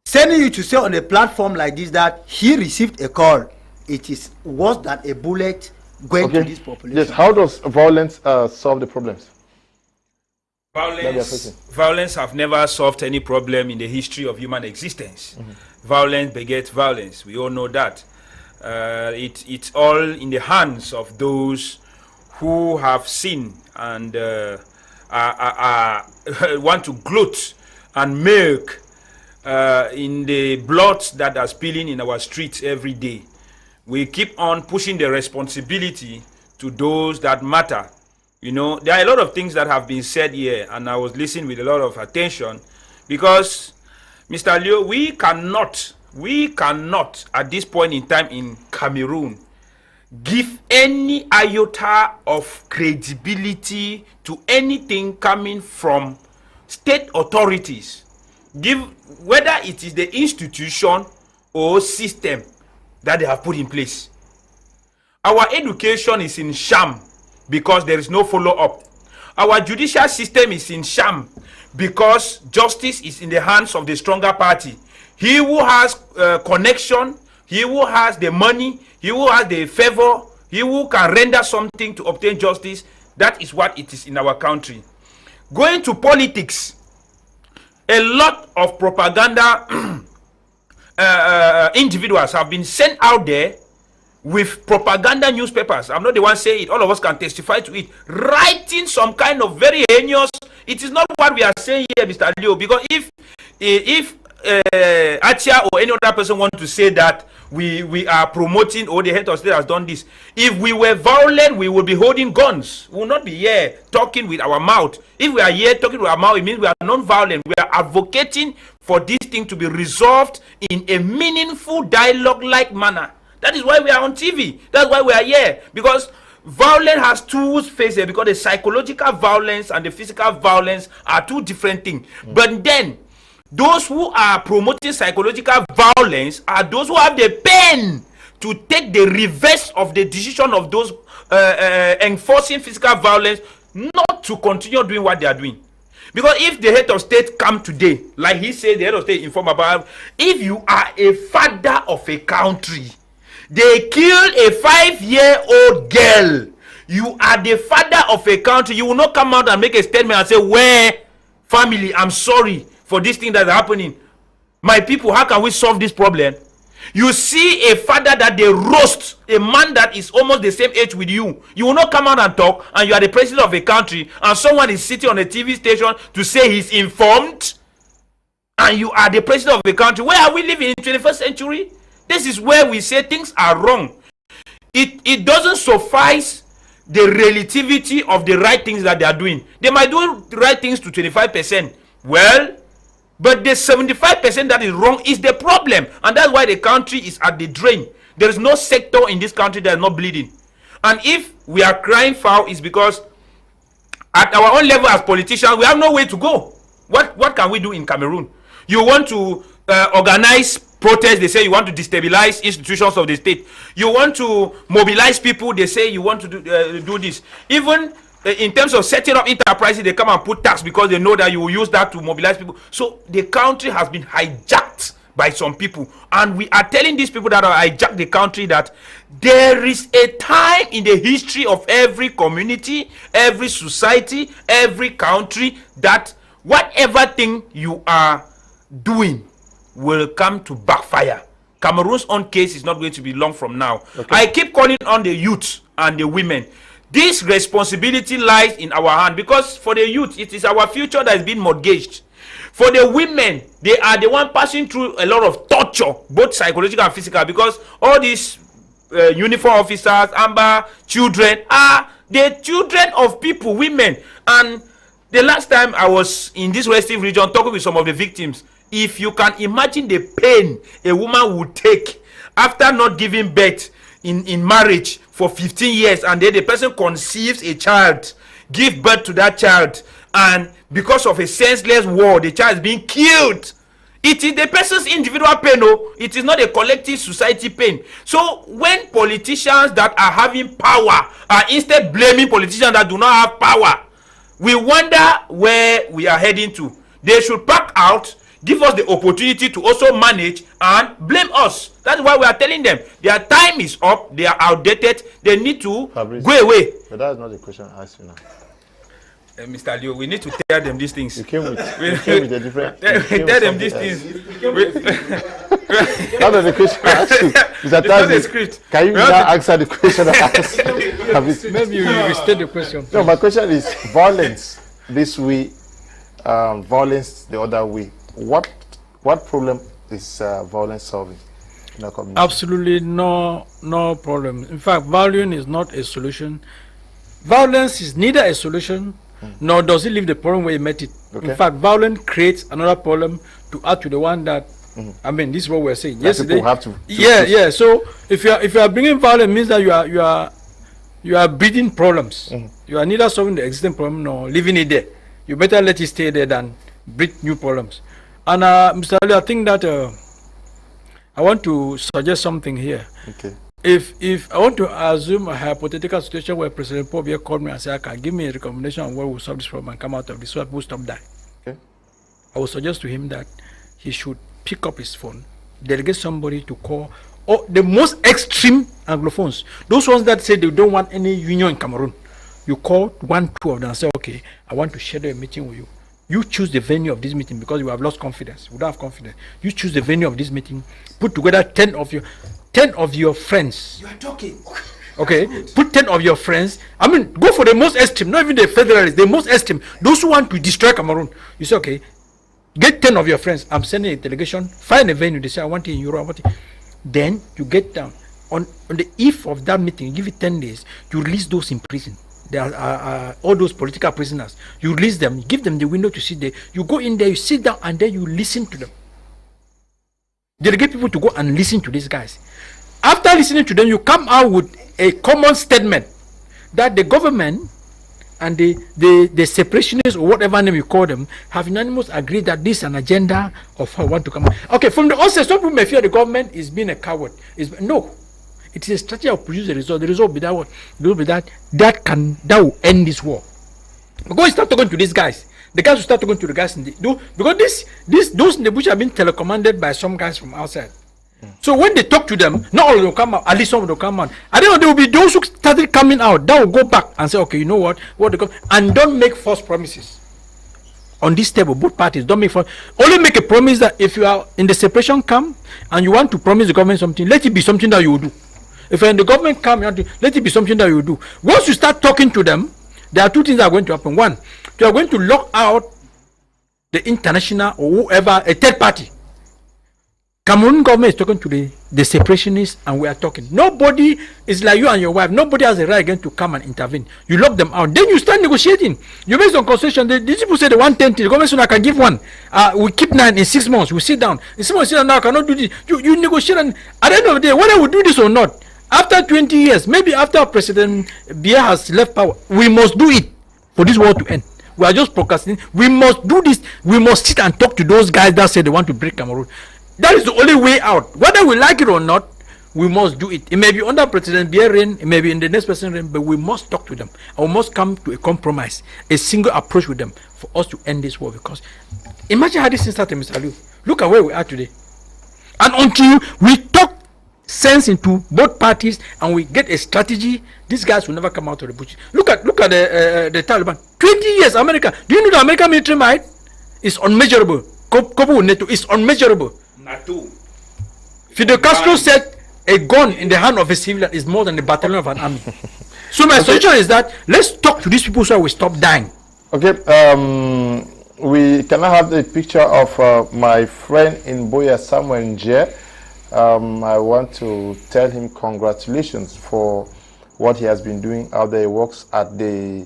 sending you to say on a platform like this that he received a call, it is worse than a bullet going to this population. Yes. How does violence solve the problems? Violence have never solved any problem in the history of human existence. Violence begets violence. We all know that. It's all in the hands of those who have sinned and want to gloat and milk in the blood that are spilling in our streets every day. We keep on pushing the responsibility to those that matter. You know, there are a lot of things that have been said here, and I was listening with a lot of attention, because, Mr. Leo, we cannot at this point in time in Cameroon give any iota of credibility to anything coming from state authorities, whether it is the institution or system that they have put in place. Our education is in sham because there is no follow-up. Our judicial system is in sham because justice is in the hands of the stronger party. He who has connection, he who has the money, he who has the favor, he who can render something to obtain justice, that is what it is in our country. Going to politics, a lot of propaganda individuals have been sent out there with propaganda newspapers. I'm not the one saying it, all of us can testify to it, writing some kind of very heinous. It is not what we are saying here, Mr. Leo, because if Atia or any other person want to say that we are promoting or the head of state has done this, if we were violent, we would be holding guns. We will not be here talking with our mouth. If we are here talking with our mouth, it means we are non-violent. We are advocating for this thing to be resolved in a meaningful dialogue-like manner. That is why we are on TV. That's why we are here. Because violence has two faces, because the psychological violence and the physical violence are two different things. But then, those who are promoting psychological violence are those who have the pen to take the reverse of the decision of those enforcing physical violence not to continue doing what they are doing. Because if the head of state come today, like he said, the head of state inform about, if you are a father of a country, they killed a 5-year-old girl, you are the father of a country, you will not come out and make a statement and say, well, family, I'm sorry for this thing that's happening. My people, how can we solve this problem? You see a father that they roast, a man that is almost the same age with you. You will not come out and talk, and you are the president of a country, and someone is sitting on a TV station to say he's informed, and you are the president of a country. Where are we living in 21st century? This is where we say things are wrong. It doesn't suffice the relativity of the right things that they are doing. They might do the right things to 25%. Well, but the 75% that is wrong is the problem. And that's why the country is at the drain. There is no sector in this country that is not bleeding. And if we are crying foul, it's because at our own level as politicians, we have no way to go. What can we do in Cameroon? You want to organize protests, they say you want to destabilize institutions of the state. You want to mobilize people, they say you want to do this. Even in terms of setting up enterprises, they come and put tax because they know that you will use that to mobilize people. So the country has been hijacked by some people, and we are telling these people that are hijacked the country that there is a time in the history of every community, every society, every country, that whatever thing you are doing will come to backfire. Cameroon's own case is not going to be long from now. Okay. I keep calling on the youth and the women. This responsibility lies in our hand, because for the youth, it is our future that is being mortgaged. For the women, they are the one passing through a lot of torture, both psychological and physical, because all these uniform officers, amber children, are the children of people, women. And the last time I was in this western region talking with some of the victims, if you can imagine the pain a woman would take after not giving birth, in marriage for 15 years, and then the person conceives a child, give birth to that child, and because of a senseless war, the child is being killed. It is the person's individual pain. Oh, it is not a collective society pain. So when politicians that are having power are instead blaming politicians that do not have power, we wonder where we are heading to. They should pack out, give us the opportunity to also manage, and blame us. That's why we are telling them their time is up, they are outdated, they need to Fabrice, go away. But that is not the question I asked you now. Mr. Leo, we need to tell them these things. You came with a different... Tell them these things. That was the question I asked you. Mr. Tazi, can you now answer the question I asked? Maybe you restate the question. No, my question is violence this way, violence the other way. What problem is violence solving in our community? Absolutely no problem. In fact, violence is not a solution. Violence is neither a solution nor does it leave the problem where you met it. Okay. In fact, violence creates another problem to add to the one that I mean, this is what we're saying. Yesterday, have to yeah. So if you are bringing violence, means that you are breeding problems. You are neither solving the existing problem nor leaving it there. You better let it stay there than breed new problems. And Mr. Ali, I think that I want to suggest something here. Okay. If I want to assume a hypothetical situation where President Paul called me and said, "Okay, give me a recommendation on where we'll solve this problem and come out of this, so we'll stop that." Okay. I would suggest to him that he should pick up his phone, delegate somebody to call the most extreme Anglophones, those ones that say they don't want any union in Cameroon. You call 1, 2 of them and say, "Okay, I want to schedule a meeting with you. You choose the venue of this meeting because you have lost confidence. We don't have confidence. You choose the venue of this meeting. Put together 10 of your friends." You are talking. Okay, put 10 of your friends. I mean, go for the most extreme, not even the federalists, the most extreme. Those who want to destroy Cameroon. You say, okay, get 10 of your friends. I'm sending a delegation. Find a venue. They say, I want it in Europe. I want it. Then you get down. On the eve of that meeting, you give it 10 days. You release those in prison. There are all those political prisoners. You release them. You give them the window to sit there. You go in there. You sit down, and then you listen to them. Delegate people to go and listen to these guys. After listening to them, you come out with a common statement that the government and the separationists or whatever name you call them have unanimously agreed that this is an agenda of how I want to come out. Okay, from the onset, some people may fear the government is being a coward. No, it is a strategy of produce a result. The result will be that one. The result will be that will end this war. Because you start talking to these guys. The guys will start talking to the guys in the because those in the bush have been telecommanded by some guys from outside. So when they talk to them, not all of them come out, at least some of them come out. I don't know, there will be those who started coming out that will go back and say, okay, you know what they come, and don't make false promises. On this table, both parties don't make false. Only make a promise that if you are in the separation camp and you want to promise the government something, let it be something that you will do. If you're in the government camp, let it be something that you will do. Once you start talking to them, there are two things that are going to happen. One, you are going to lock out the international or whoever, a third party. Cameroon government is talking to the separationists, and we are talking. Nobody is like you and your wife. Nobody has a right again to come and intervene. You lock them out. Then you start negotiating. You make some concession. These people say they want 10. The government said I can give 1. We keep 9 in 6 months. We sit down. In 6 months, sit down now. I cannot do this. You negotiate, and at the end of the day, whether we do this or not, after 20 years, maybe after President Buea has left power, we must do it for this war to end. We are just procrastinating. We must do this. We must sit and talk to those guys that say they want to break Cameroon. That is the only way out. Whether we like it or not, we must do it. It may be under President Buea reign, it may be in the next president reign, but we must talk to them. And we must come to a compromise, a single approach with them for us to end this war. Because imagine how this thing started, Mr. Liu. Look at where we are today. And until we talk sense into both parties and we get a strategy, these guys will never come out of the bush. Look at the Taliban. 20 years, America. Do you know the American military might is unmeasurable? NATO is unmeasurable. Fidel Castro said a gun in the hand of a civilian is more than the battalion of an army. So my suggestion is that let's talk to these people so we stop dying. Okay, we cannot have the picture of my friend in Buea, Samuel Nje. I want to tell him congratulations for what he has been doing out there. He works at the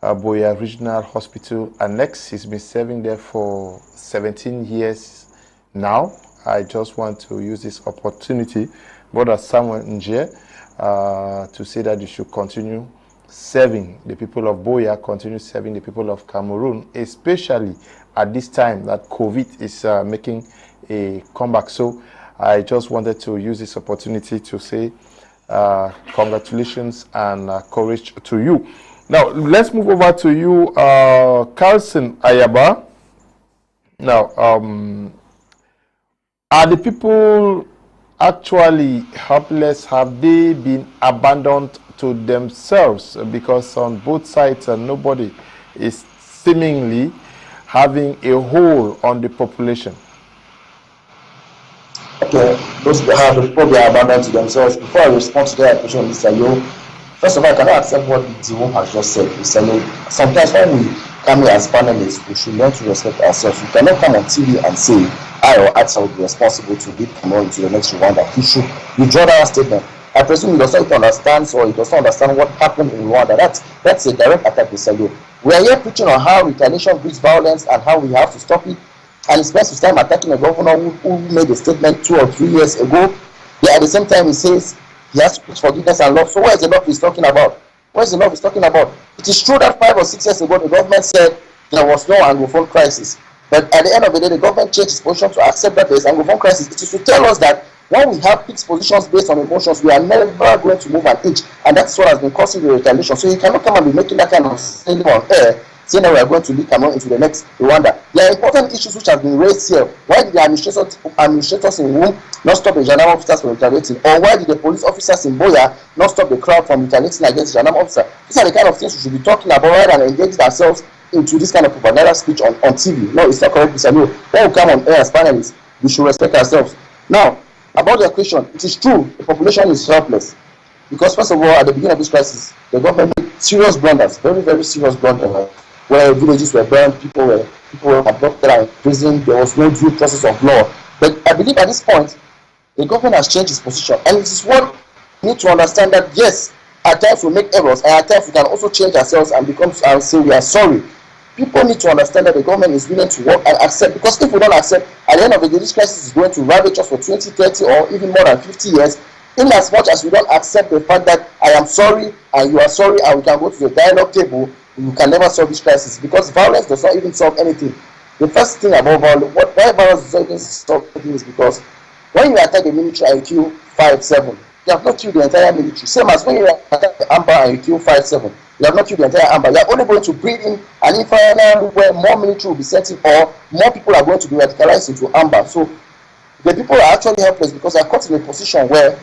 Buea Regional Hospital Annex. He's been serving there for 17 years now. I just want to use this opportunity, Brother Samuel Nje, to say that you should continue serving the people of Buea, continue serving the people of Cameroon, especially at this time that COVID is making a comeback. So I just wanted to use this opportunity to say congratulations and courage to you. Now, let's move over to you, Carlson Ayaba. Now, are the people actually helpless? Have they been abandoned to themselves? Because on both sides, nobody is seemingly having a hold on the population. Okay, those have probably abandoned to themselves. Before I respond to that question, Mr. Yo, first of all, I cannot accept what Ndiwum has just said. Mr. Yo, sometimes when we come here as panelists, we should learn to respect ourselves. We cannot come on TV and say, I or Atia will be responsible to lead Cameroon to the next Rwanda. He should withdraw that statement. I presume he does not understand, or he does not understand what happened in Rwanda. That's a direct attack, Mr. Yo. We are here preaching on how retaliation breeds violence and how we have to stop it. And he spends his time attacking a governor who made a statement 2 or 3 years ago. Yeah, at the same time, he says he has to preach forgiveness and love. So where is the love he's talking about? Where is the love he's talking about? It is true that 5 or 6 years ago, the government said there was no Anglophone crisis. But at the end of the day, the government changed its position to accept that there is Anglophone crisis. It is to tell us that when we have fixed positions based on emotions, we are never going to move an inch. And that's what has been causing the retaliation. So you cannot come and be making that kind of statement on air, saying that we are going to lead Cameroon into the next Rwanda. There are important issues which have been raised here. Why did the administrators in Wum not stop the gendarme officers from retaliating? Or why did the police officers in Buea not stop the crowd from retaliating against the gendarme officer? These are the kind of things we should be talking about rather than engaging ourselves into this kind of propaganda speech on TV. No, it's not correct, Mr. Leo. When we come on air as panelists, we should respect ourselves. Now, about your question, it is true, the population is helpless. Because first of all, at the beginning of this crisis, the government made serious blunders, very, very serious blunders, where villages were burned, people were abducted and imprisoned, there was no due process of law. But I believe at this point, the government has changed its position. And it is what we need to understand that, yes, at times we make errors, and at times we can also change ourselves and say we are sorry. People need to understand that the government is willing to work and accept, because if we don't accept, at the end of the day, this crisis is going to ravage us for 20, 30, or even more than 50 years, in as much as we don't accept the fact that I am sorry and you are sorry and we can go to the dialogue table. You can never solve this crisis, because violence does not even solve anything. The first thing about violence, why violence does not even solve anything is because when you attack the military and you kill 5-7, you have not killed the entire military. Same as when you attack the Amber and you kill 5-7, you have not killed the entire Amber. You are only going to bring in an inferno where more military will be sent in, or more people are going to be radicalized into Amber. So the people are actually helpless because they are caught in a position where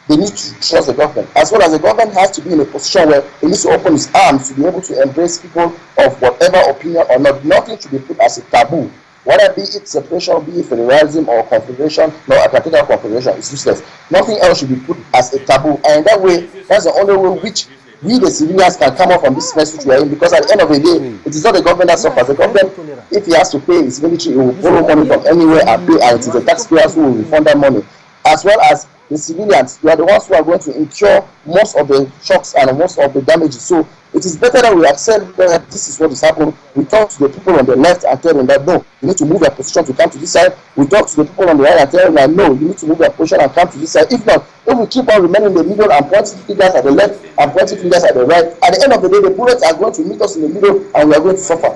they need to trust the government, as well as the government has to be in a position where it needs to open its arms to be able to embrace people of whatever opinion or not. Nothing should be put as a taboo, whether be it separation, be it federalism or confederation. No, I can take that confederation, it's useless. Nothing else should be put as a taboo, and in that way, that's the only way which we the civilians can come up from this mess which we are in, because at the end of the day, it is not the government that suffers. The government, if he has to pay his military, he will borrow money from anywhere and pay, and it is the taxpayers who will refund that money, as well as the civilians. You are the ones who are going to incur most of the shocks and most of the damages. So it is better that we accept that this is what is happening. We talk to the people on the left and tell them that no, you need to move your position to come to this side. We talk to the people on the right and tell them that no, you need to move your position and come to this side. If not, if we keep on remaining in the middle and pointing fingers at the left and pointing fingers at the right, at the end of the day, the bullets are going to meet us in the middle and we are going to suffer.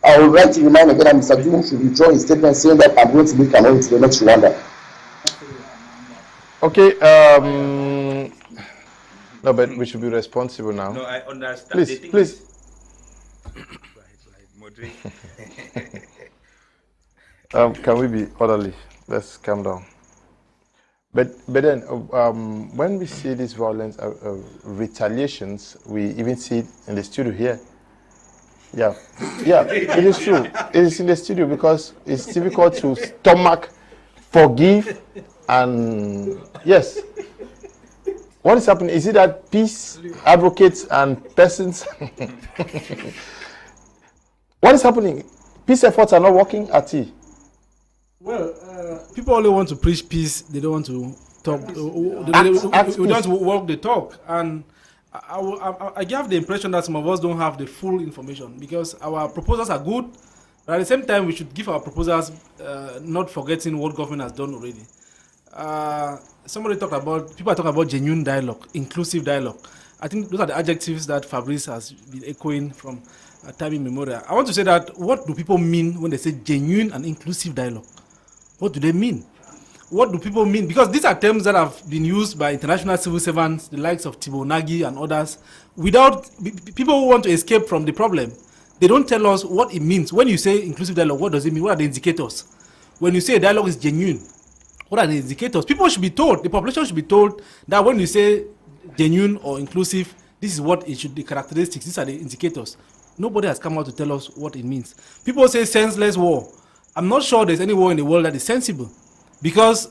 I would like to remind again that Mr. Ndiwum should withdraw his statement saying that I'm going to lead Cameroon to the next Rwanda. Okay, no, but we should be responsible now. No, I understand. Please. Can we be orderly? Let's calm down. But then, when we see these violence retaliations, we even see it in the studio here. Yeah, it is true. It is in the studio because it's difficult to stomach, forgive, and yes. What is happening? Is it that peace advocates and persons? What is happening? Peace efforts are not working at all. Well, people only want to preach peace. They don't want to talk. They don't want to walk the talk. And I give the impression that some of us don't have the full information, because our proposals are good, but at the same time, we should give our proposals not forgetting what government has done already. Somebody talked about, people are talking about genuine dialogue, inclusive dialogue. I think those are the adjectives that Fabrice has been echoing from time immemorial. I want to say that, what do people mean when they say genuine and inclusive dialogue? What do they mean? What do people mean? Because these are terms that have been used by international civil servants, the likes of Thibault Nagy and others, without people who want to escape from the problem. They don't tell us what it means. When you say inclusive dialogue, what does it mean? What are the indicators? When you say a dialogue is genuine, what are the indicators? People should be told, the population should be told that when you say genuine or inclusive, this is what it should be, the characteristics, these are the indicators. Nobody has come out to tell us what it means. People say senseless war. I'm not sure there's any war in the world that is sensible, because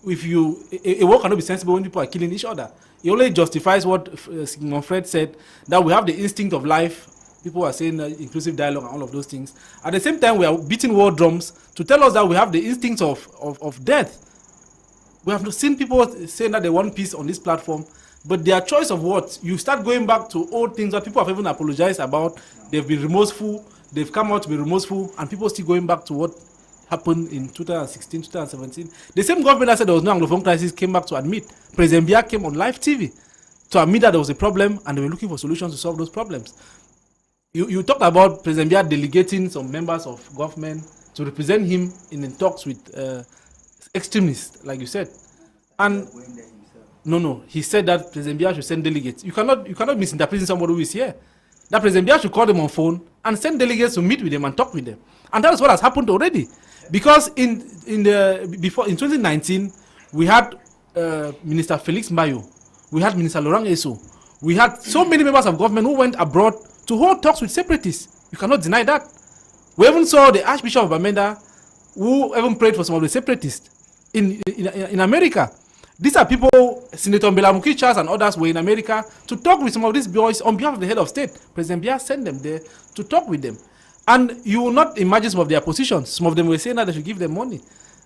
if you, a war cannot be sensible when people are killing each other. It only justifies what Sigmund Freud said, that we have the instinct of life. People are saying inclusive dialogue and all of those things. At the same time, we are beating war drums to tell us that we have the instincts of death. We have seen people saying that they want peace on this platform, but their choice of words, you start going back to old things that people have even apologized about. They've been remorseful, they've come out to be remorseful, and people still going back to what happened in 2016, 2017. The same government that said there was no Anglophone crisis came back to admit. President Biya came on live TV to admit that there was a problem, and they were looking for solutions to solve those problems. You talked about President Biya delegating some members of government to represent him in talks with extremists, like you said. And no, he said that President Biya should send delegates. You cannot misinterpret somebody who is here. That President Biya should call them on phone and send delegates to meet with them and talk with them. And that is what has happened already. Because in 2019, we had Minister Felix Mbayo, we had Minister Laurent Eso, we had so many members of government who went abroad to hold talks with separatists. You cannot deny that. We even saw the Archbishop of Bamenda, who even prayed for some of the separatists in America. These are people, Senator Mbelamuki Charles and others were in America to talk with some of these boys on behalf of the head of state. President Biya sent them there to talk with them. And you will not imagine some of their positions. Some of them were saying that they should give them money.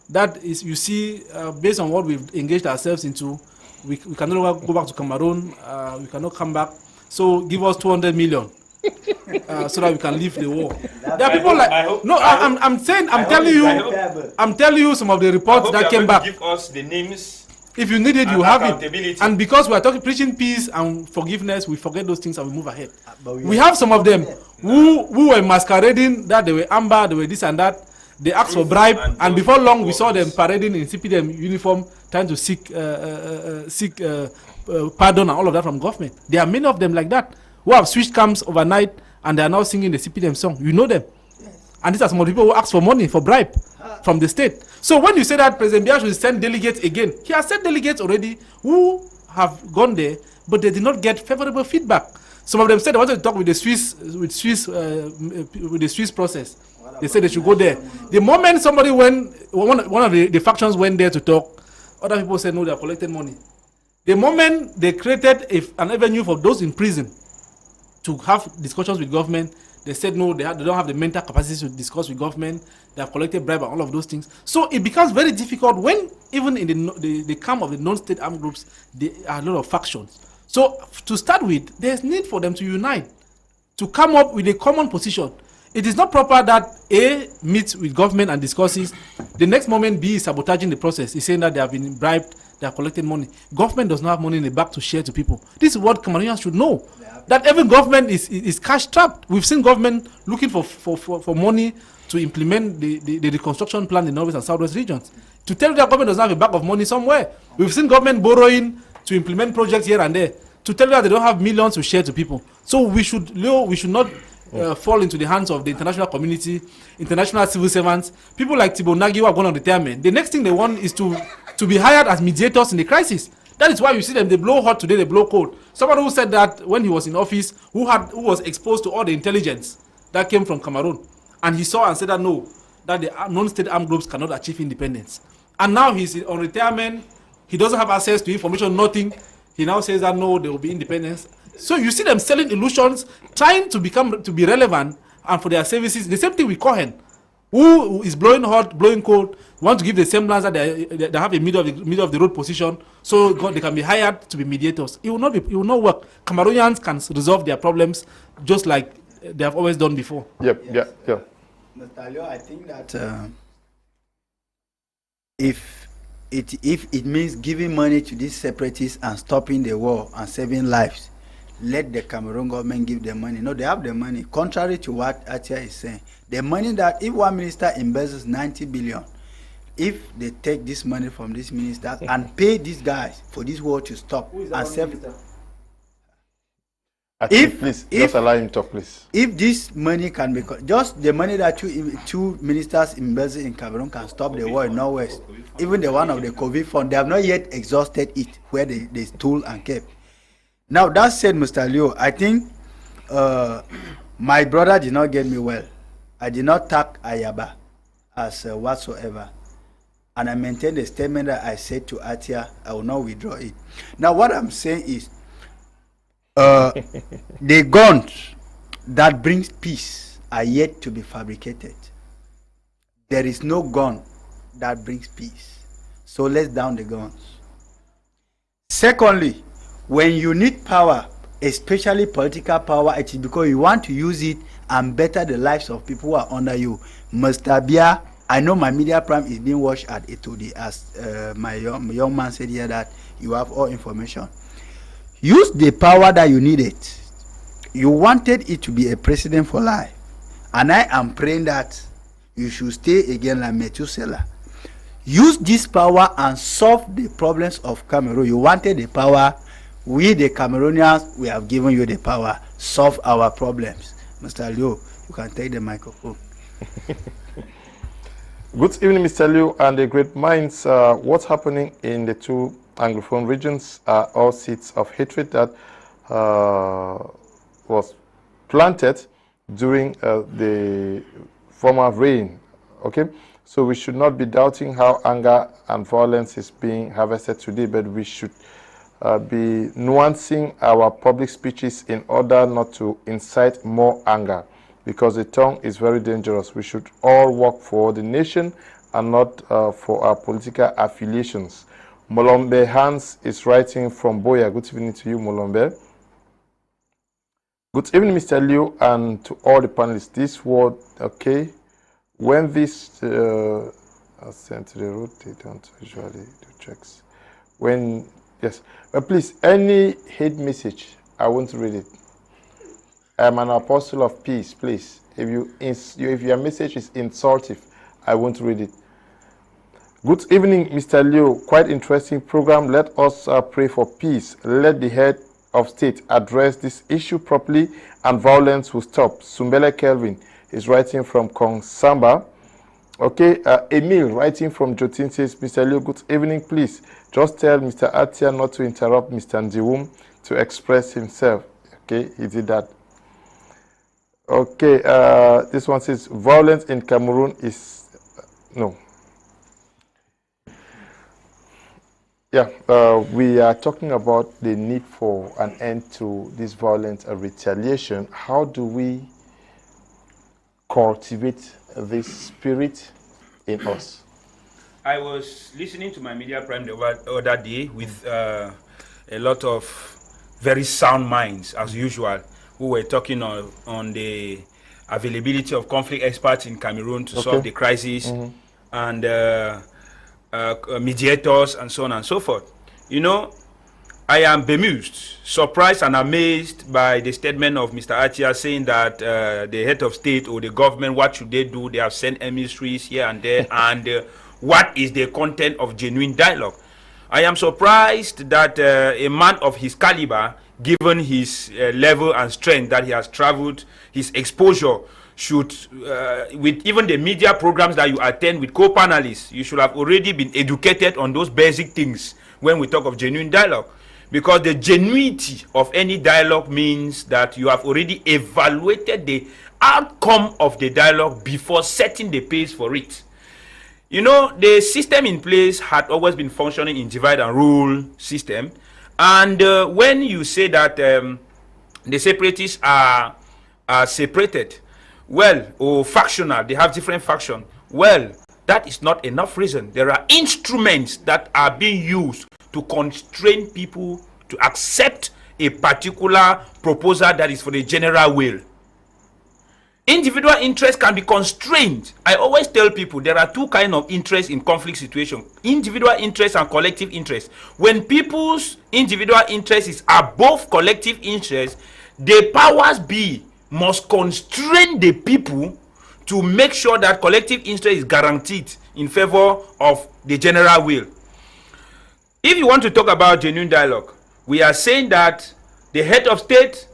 That is, you see, based on what we've engaged ourselves into, we cannot go back to Cameroon, we cannot come back. So give us 200 million so that we can leave the war. There are people I'm telling you some of the reports that came back. Give us the names. If you need it, you have it. And because we are preaching peace and forgiveness, we forget those things and we move ahead. We have some of them who were masquerading that they were Amber, they were this and that. They asked for bribe, and before long we saw them parading in CPDM uniform, trying to seek pardon and all of that from government. There are many of them like that who have switched camps overnight and they are now singing the CPDM song. You know them. And these are some of the people who ask for money, for bribe from the state. So when you say that President Biya should send delegates again, he has sent delegates already who have gone there, but they did not get favorable feedback. Some of them said they wanted to talk with the Swiss process. They said they should go there. The moment somebody went, one of the factions went there to talk, other people said no, they are collecting money. The moment they created an avenue for those in prison to have discussions with government, they said no, they don't have the mental capacity to discuss with government. They have collected bribe and all of those things. So it becomes very difficult when even in the camp of the non-state armed groups, there are a lot of factions. So to start with, there's need for them to unite, to come up with a common position. It is not proper that A meets with government and discusses. The next moment B is sabotaging the process. He's saying that they have been bribed, they are collecting money. Government does not have money in the bank to share to people. This is what Cameroonians should know. That every government is cash trapped. We've seen government looking for money to implement the reconstruction plan in the northwest and southwest regions. To tell you that government doesn't have a bag of money somewhere. We've seen government borrowing to implement projects here and there. To tell you that they don't have millions to share to people. So we should not fall into the hands of the international community, international civil servants, people like Thibault Nagy who are going on retirement. The next thing they want is to be hired as mediators in the crisis. That is why you see them, they blow hot today, they blow cold. Someone who said that when he was in office, who was exposed to all the intelligence that came from Cameroon. And he saw and said that no, that the non-state armed groups cannot achieve independence. And now he's on retirement, he doesn't have access to information, nothing. He now says that no, there will be independence. So you see them selling illusions, trying to be relevant and for their services. The same thing with Cohen, who is blowing hot, blowing cold, want to give the semblance that they have a middle of the road position, so they can be hired to be mediators. It will not work. Cameroonians can resolve their problems just like they have always done before. Yep. Mr. Leo, I think that if if it means giving money to these separatists and stopping the war and saving lives, let the Cameroon government give them money. No, they have the money. Contrary to what Atia is saying, the money that if one minister embezzles 90 billion, if they take this money from this minister and pay these guys for this war to stop and save. Please, just allow him to talk, please. If this money can be just the money that two ministers embezzle in Cameroon can stop the war in Northwest, even the one of the COVID fund, they have not yet exhausted it where they stole and kept. Now that said, Mr. Leo, I think my brother did not get me well. I did not tag Ayaba as whatsoever, and I maintain the statement that I said to Atia. I will not withdraw it. Now what I'm saying is, the guns that brings peace are yet to be fabricated. There is no gun that brings peace. So let's down the guns. Secondly, when you need power, especially political power, it is because you want to use it and better the lives of people who are under you. Mr. Bia, I know my media prime is being watched at Etodi, as my young man said here that you have all information. Use the power that you needed. You wanted it to be a president for life. And I am praying that you should stay again like Methuselah. Use this power and solve the problems of Cameroon. You wanted the power. We, the Cameroonians, we have given you the power. Solve our problems. Mr. Leo, you can take the microphone. Good evening, Mr. Leo and the great minds. What's happening in the two Anglophone regions are all seeds of hatred that was planted during the former reign. Okay, so we should not be doubting how anger and violence is being harvested today, but we should be nuancing our public speeches in order not to incite more anger, because the tongue is very dangerous. We should all work for the nation and not for our political affiliations. Molombe Hans is writing from Buea. Good evening to you, Molombe. Good evening, Mr. Leo, and to all the panelists. This word, okay, when this are sent to the road, they don't usually do checks. When, yes, but please, any hate message, I won't read it. I'm an apostle of peace, please. If your message is insultive, I won't read it. Good evening, Mr. Leo. Quite interesting program. Let us pray for peace. Let the head of state address this issue properly and violence will stop. Sumbele Kelvin is writing from Kong Samba. Okay, Emil writing from Jotin says, Mr. Leo, good evening, please. Just tell Mr. Atia not to interrupt Mr. Ndiwum to express himself. Okay, he did that. Okay, this one says, violence in Cameroon is, no. Yeah, we are talking about the need for an end to this violence and retaliation. How do we cultivate this spirit in us? I was listening to my media prime the other day with a lot of very sound minds, as usual, who were talking on the availability of conflict experts in Cameroon to solve the crisis, and mediators and so on and so forth. You know, I am bemused, surprised and amazed by the statement of Mr. Atia saying that the head of state or the government, what should they do? They have sent emissaries here and there, and what is the content of genuine dialogue? I am surprised that a man of his caliber, given his level and strength that he has traveled, his exposure, should, with even the media programs that you attend with co-panelists, you should have already been educated on those basic things when we talk of genuine dialogue. Because the genuinity of any dialogue means that you have already evaluated the outcome of the dialogue before setting the pace for it. You know, the system in place had always been functioning in divide and rule system. And when you say that the separatists are separated, well, or factional, they have different factions, well, that is not enough reason. There are instruments that are being used to constrain people to accept a particular proposal that is for the general will. Individual interest can be constrained. I always tell people there are two kinds of interest in conflict situation: individual interest and collective interest. When people's individual interest is above collective interest, the powers be must constrain the people to make sure that collective interest is guaranteed in favor of the general will. If you want to talk about genuine dialogue, we are saying that the head of state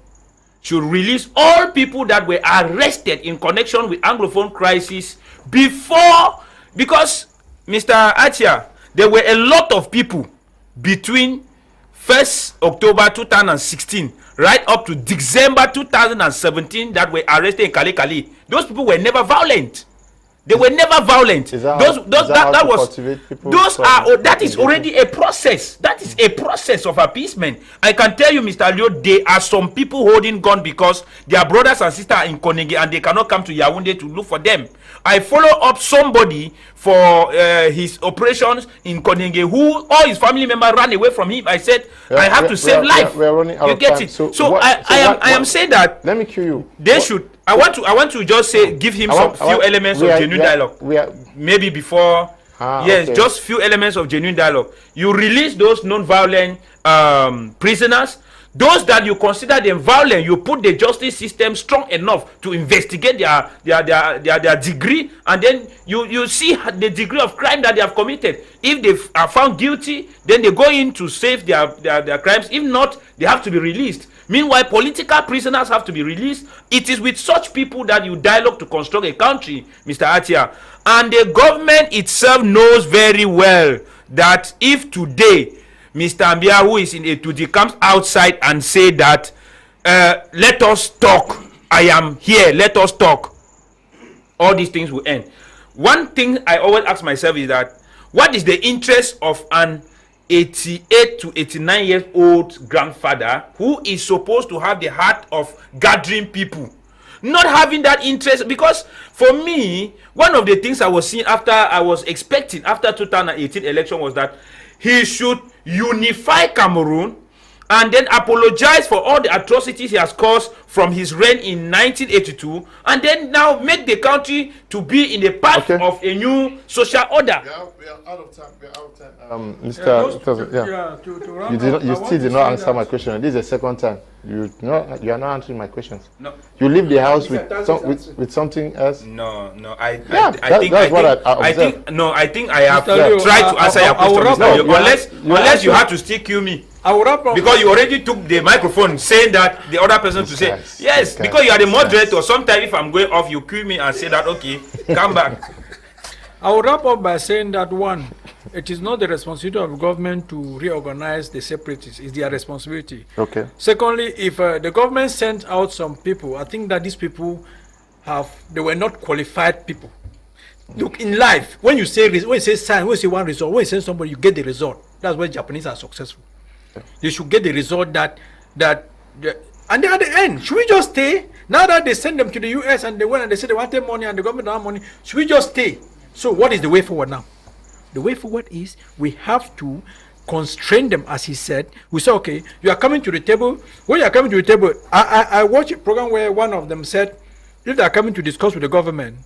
should release all people that were arrested in connection with Anglophone crisis before, because Mr. Atia, there were a lot of people between 1st October 2016 right up to December 2017 that were arrested in Kali Kali. Those people were never violent. They were never violent. That is already a process. That is a process of appeasement. I can tell you, Mr. Leo, there are some people holding gun because their brothers and sisters are in Konenge and they cannot come to Yaoundé to look for them. I follow up somebody for his operations in Konenge who all his family members ran away from him. I said, I have to save life. We are running out you of get time. it? So I am saying that. Let me cue you. They should. I want to just say, give him few elements of genuine dialogue. Maybe before. Yes, okay. Just few elements of genuine dialogue. You release those non-violent prisoners. Those that you consider them violent, you put the justice system strong enough to investigate their degree, and then you see the degree of crime that they have committed. If they are found guilty, then they go in to save their crimes. If not, they have to be released. Meanwhile, political prisoners have to be released. It is with such people that you dialogue to construct a country, Mr. Atia. And the government itself knows very well that if today Mr. Ambia, who is in A2D, comes outside and say that let us talk, I am here, let us talk, all these things will end. One thing I always ask myself is that what is the interest of an 88 to 89 years old grandfather who is supposed to have the heart of gathering people, not having that interest? Because for me, one of the things I was seeing after 2018 election was that he should unify Cameroon and then apologize for all the atrocities he has caused from his reign in 1982, and then now make the country to be in the path of a new social order. We are out of time. Mr. You still did not answer my question. This is the second time. You are not answering my questions. No. You leave the house with something else. No. I think I have tried to answer your question, unless you have to still cue me. Because you already took the microphone saying that the other person to say yes, because you are the moderator. Sometimes if I'm going off, you cue me and say that okay, come back. I will wrap up by saying that one, it is not the responsibility of government to reorganize the separatists. It's their responsibility. Okay. Secondly, if the government sent out some people, I think that these people they were not qualified people. Look, in life, when you say sign, when you say one result, when you send somebody, you get the result. That's why Japanese are successful. They should get the result and then at the end, should we just stay? Now that they send them to the US and they went and they said they wanted money and the government don't have money, should we just stay? So what is the way forward now? The way forward is we have to constrain them, as he said. We say, okay, you are coming to the table. When you are coming to the table, I watched a program where one of them said, if they are coming to discuss with the government,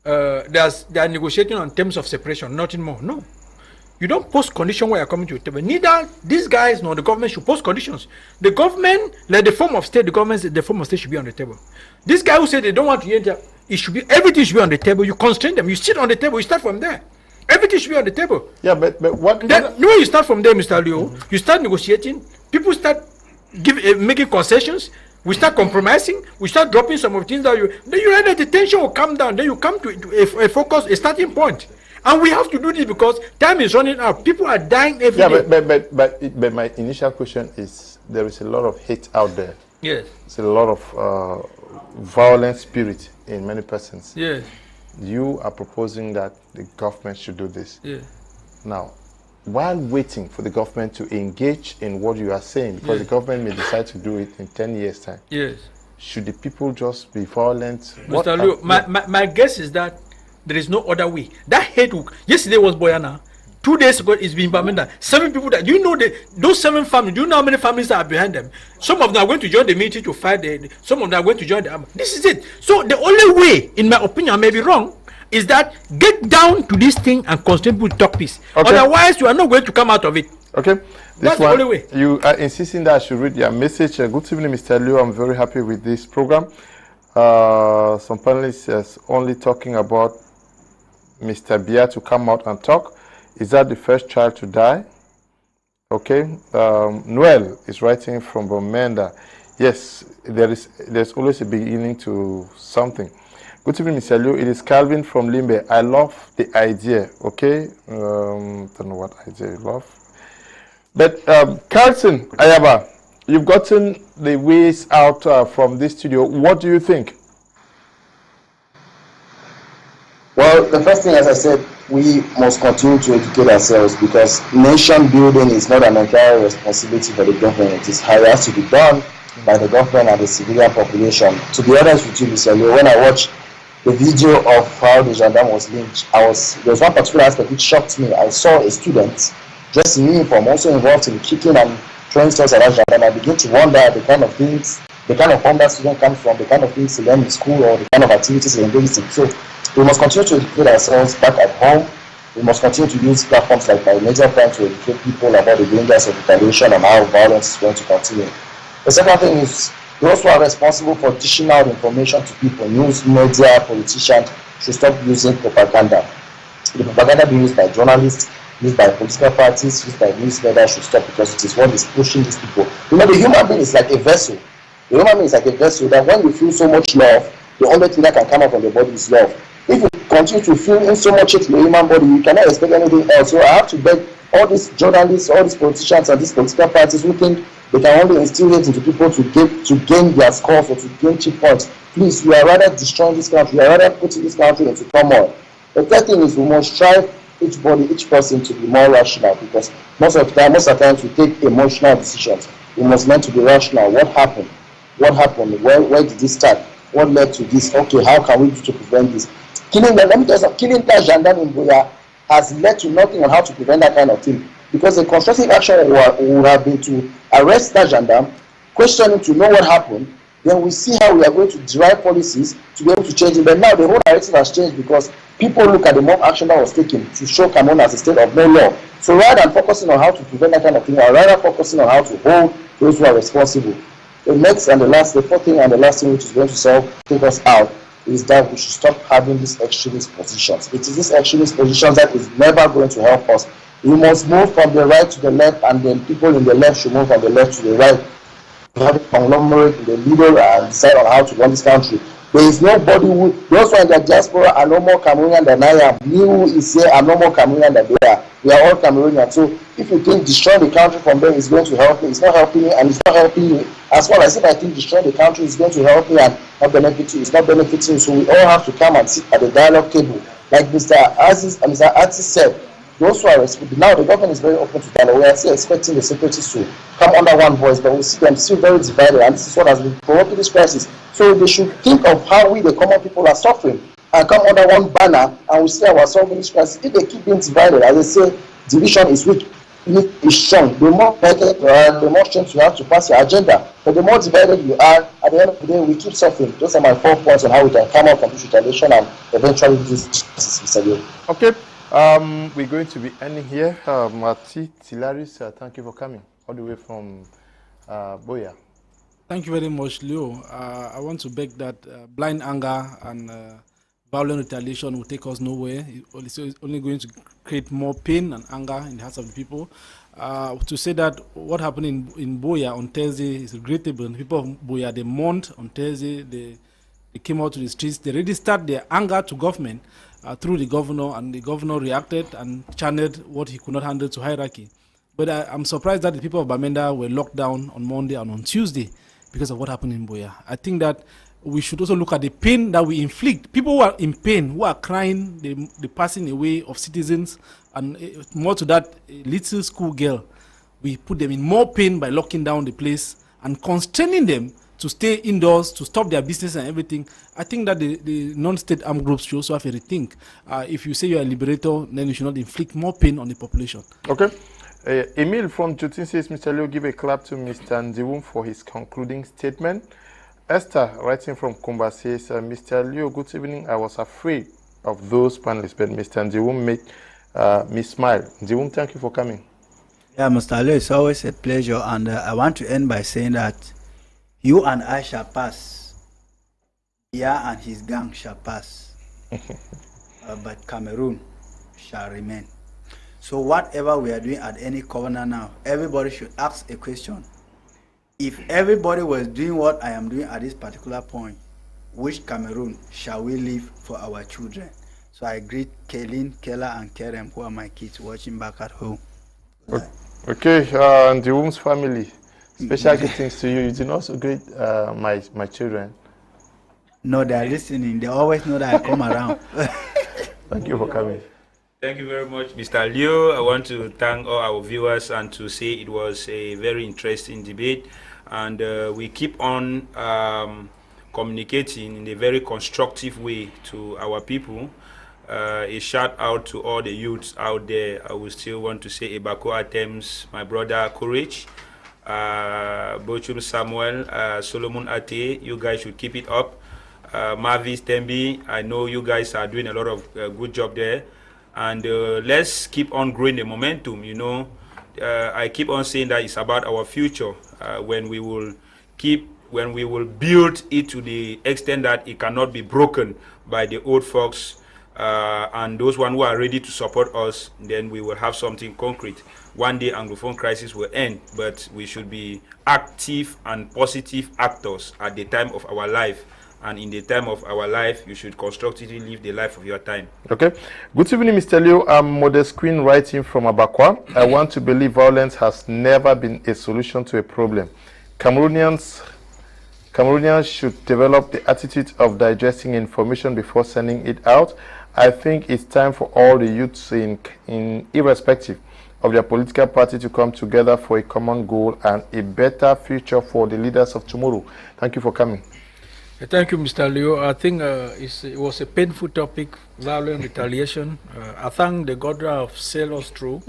they are negotiating on terms of separation, nothing more. No. You don't post conditions where you're coming to a table. Neither these guys nor the government should post conditions. The government, like the form of state, the form of state should be on the table. This guy who said they don't want to enter, everything should be on the table. You constrain them. You sit on the table. You start from there. Everything should be on the table. Yeah, but what? Then when you start from there, Mr. Leo, you start negotiating. People start making concessions. We start compromising. We start dropping some of the things that then you realize the tension will come down. Then you come to a focus, a starting point. And we have to do this because time is running out. People are dying every day. But my initial question is, there is a lot of hate out there. Yes. There's a lot of violent spirit in many persons. Yes. You are proposing that the government should do this. Yes. Now, while waiting for the government to engage in what you are saying, because the government may decide to do it in 10 years' time. Yes. Should the people just be violent? Mr. Leo, my guess is that there is no other way. That hate, yesterday was Boyana. 2 days ago, it's been Bamenda. 7 people that you know those 7 families. Do you know how many families are behind them? Some of them are going to join the military to fight. Some of them are going to join the army. This is it. So the only way, in my opinion, I may be wrong, is that get down to this thing and constantly talk peace. Okay. Otherwise, you are not going to come out of it. Okay. That's the only way. You are insisting that I should read your message. Good evening, Mr. Leo. I'm very happy with this program. Some panelists are only talking about Mr. Bia to come out and talk. Is that the first child to die? Okay. Noel is writing from Bomenda. Yes, there's always a beginning to something. Good evening, Mr. Leo. It is Calvin from Limbe. I love the idea. Okay. Don't know what idea you love. But Carlson, Ayaba, you've gotten the ways out from this studio. What do you think? Well, the first thing, as I said, we must continue to educate ourselves, because nation building is not an entire responsibility for the government. It has to be done by the government and the civilian population. To be honest with you, Mr. Leo, when I watched the video of how the gendarme was lynched, there was one particular aspect which shocked me. I saw a student dressed in uniform, also involved in kicking and throwing stuff at that gendarme. I begin to wonder the kind of things, the kind of home that student comes from, the kind of things they learn in school, or the kind of activities they engage in. So we must continue to educate ourselves back at home. We must continue to use platforms like my major plan to educate people about the dangers of retaliation and how violence is going to continue. The second thing is, those who are responsible for dishing out information to people, news, media, politicians, should stop using propaganda. The propaganda being used by journalists, used by political parties, used by newsletters should stop, because it is what is pushing these people. You know, the human being is like a vessel. The human being is like a vessel that when you feel so much love, the only thing that can come out from the body is love. If you continue to feel in so much hate in the human body, you cannot expect anything else. So I have to beg all these journalists, all these politicians, and these political parties who think they can only instill hate into people to gain their scores or to gain cheap points. Please, we are rather destroying this country. We are rather putting this country into turmoil. The third thing is, we must strive each person to be more rational, because most of the times we take emotional decisions. We must learn to be rational. What happened? What happened? Where did this start? What led to this? Okay, how can we do to prevent this? Killing that gendarme in Buea has led to nothing on how to prevent that kind of thing, because the constructive action would have been to arrest that gendarme, question him to know what happened, then we see how we are going to derive policies to be able to change it. But now the whole narrative has changed, because people look at the mob action that was taken to show Cameroon as a state of no law. So rather than focusing on how to prevent that kind of thing, or rather focusing on how to hold those who are responsible. The fourth thing and the last thing which is going to take us out is that we should stop having these extremist positions. It is these extremist positions that is never going to help us. We must move from the right to the left, and then people in the left should move from the left to the right. We have a conglomerate in the middle and decide on how to run this country. There is nobody who, those who are in the diaspora are no more Cameroonian than I am. Me who is here are no more Cameroonian than they are. We are all Cameroonian. So if you think destroying the country from there is going to help me, it's not helping me, and it's not helping you. As well as if I think destroying the country is going to help me and not benefit you, it's not benefiting you. So we all have to come and sit at the dialogue table. Like Mr. Atia said, those who are responsible, now the government is very open to dialogue. We are still expecting the separatists to come under one voice, but we see them still very divided, and this is what has been provoking this crisis. So they should think of how we, the common people, are suffering, and come under one banner, and we see our solving this crisis. If they keep being divided, as they say, division is weak, unity is strong. The more divided you are, the more strength you have to pass your agenda. But the more divided you are, at the end of the day, we keep suffering. Those are my 4 points on how we can come out from this retaliation and eventually this crisis, Mr. Leo. Okay. We're going to be ending here. Atia Tilarious, thank you for coming all the way from Buea. Thank you very much, Leo. I want to beg that blind anger and violent retaliation will take us nowhere. It's only going to create more pain and anger in the hearts of the people. To say that what happened in Buea on Thursday is regrettable. The people of Buea, they mourned on Thursday. They came out to the streets. They registered their anger to government through the governor, and the governor reacted and channeled what he could not handle to hierarchy. But I'm surprised that the people of Bamenda were locked down on Monday and on Tuesday because of what happened in Buea. I think that we should also look at the pain that we inflict. People who are in pain, who are crying, the passing away of citizens, and more to that, a little school girl, we put them in more pain by locking down the place and constraining them to stay indoors, to stop their business and everything, I think that the non-state armed groups should also have a rethink. If you say you're a liberator, then you should not inflict more pain on the population. Okay. Emil from Jutin says, Mr. Leo, give a clap to Mr. Ndiwum for his concluding statement. Esther, writing from Kumba, says, Mr. Leo, good evening. I was afraid of those panelists, but Mr. Ndiwum made me smile. Ndiwum, thank you for coming. Yeah, Mr. Leo, it's always a pleasure. And I want to end by saying that you and I shall pass. Yeah, and his gang shall pass. But Cameroon shall remain. So whatever we are doing at any corner now, everybody should ask a question. If everybody was doing what I am doing at this particular point, which Cameroon shall we leave for our children? So I greet Kaylin, Kela, and Kerem, who are my kids watching back at home. Okay, and the Wum's family, special greetings to you. You did also greet my children. No, they are listening. They always know that I come around. Thank you for coming. Thank you very much, Mr. Leo. I want to thank all our viewers and to say it was a very interesting debate. And we keep on communicating in a very constructive way to our people. A shout out to all the youths out there. I would still want to say Ebako Atems, my brother Courage, Bochum Samuel, Solomon Ate, you guys should keep it up. Mavis Tembi, I know you guys are doing a lot of good job there. And let's keep on growing the momentum. You know, I keep on saying that it's about our future when we will build it to the extent that it cannot be broken by the old folks and those one who are ready to support us. Then we will have something concrete. One day Anglophone crisis will end, but we should be active and positive actors at the time of our life. And in the time of our life, you should constructively live the life of your time. Okay. Good evening, Mr. Leo. I'm Modest Queen writing from Abakwa. I want to believe violence has never been a solution to a problem. Cameroonians should develop the attitude of digesting information before sending it out. I think it's time for all the youths in irrespective of their political party to come together for a common goal and a better future for the leaders of tomorrow. Thank you for coming. Thank you, Mr. Leo. I think it was a painful topic, violent retaliation. I thank the God have sailed us through.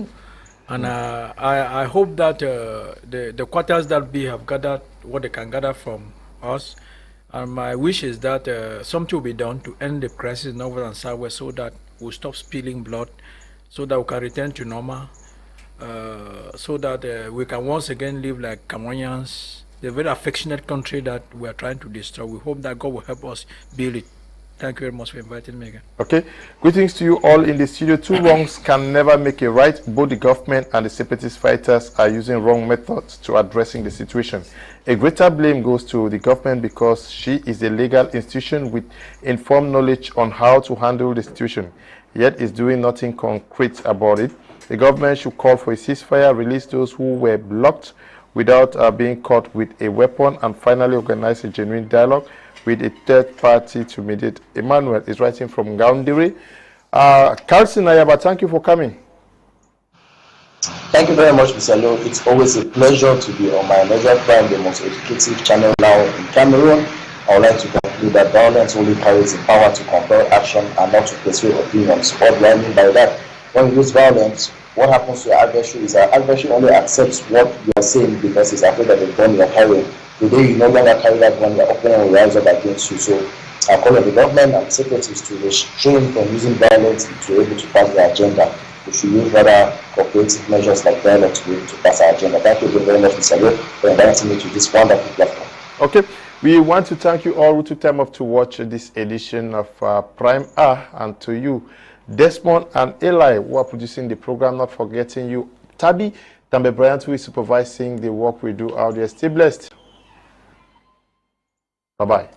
And I hope that the quarters that we have gathered, what they can gather from us, and my wish is that something will be done to end the crisis in North and Southwest so that we'll stop spilling blood, so that we can return to normal, so that we can once again live like Cameroonians, the very affectionate country that we are trying to destroy. We hope that God will help us build it. Thank you very much for inviting me again. Okay. Greetings to you all in the studio. Two wrongs can never make a right. Both the government and the separatist fighters are using wrong methods to addressing the situation. A greater blame goes to the government because she is a legal institution with informed knowledge on how to handle the situation, yet is doing nothing concrete about it. The government should call for a ceasefire, release those who were blocked without being caught with a weapon, and finally organize a genuine dialogue with a third party to mediate. Emmanuel is writing from Gaundiri. Carlson, Ayaba, thank you for coming. Thank you very much, Mr. Leo. It's always a pleasure to be on my Media Prime, the most educative channel now in Cameroon. I would like to conclude that violence only carries the power to compel action and not to persuade opinions. What do I mean by that? When we use violence, what happens to your adversary is our adversary only accepts what you are saying because he's afraid of the gun you are carrying. Today, you no longer carry that gun, your opponent will rise up against you. So I call on the government and the separatists to restrain from using violence to be able to pass their agenda. We should use rather cooperative measures like dialogue to be able to pass our agenda. Thank you very much, Mr. Leo, for inviting me to this wonderful platform. Okay. We want to thank you all who took time off to watch this edition of Prime R, and to you, Desmond and Eli, who are producing the program, not forgetting you, Tabi, Tambe Bryant, who is supervising the work we do out there. Stay blessed. Bye-bye.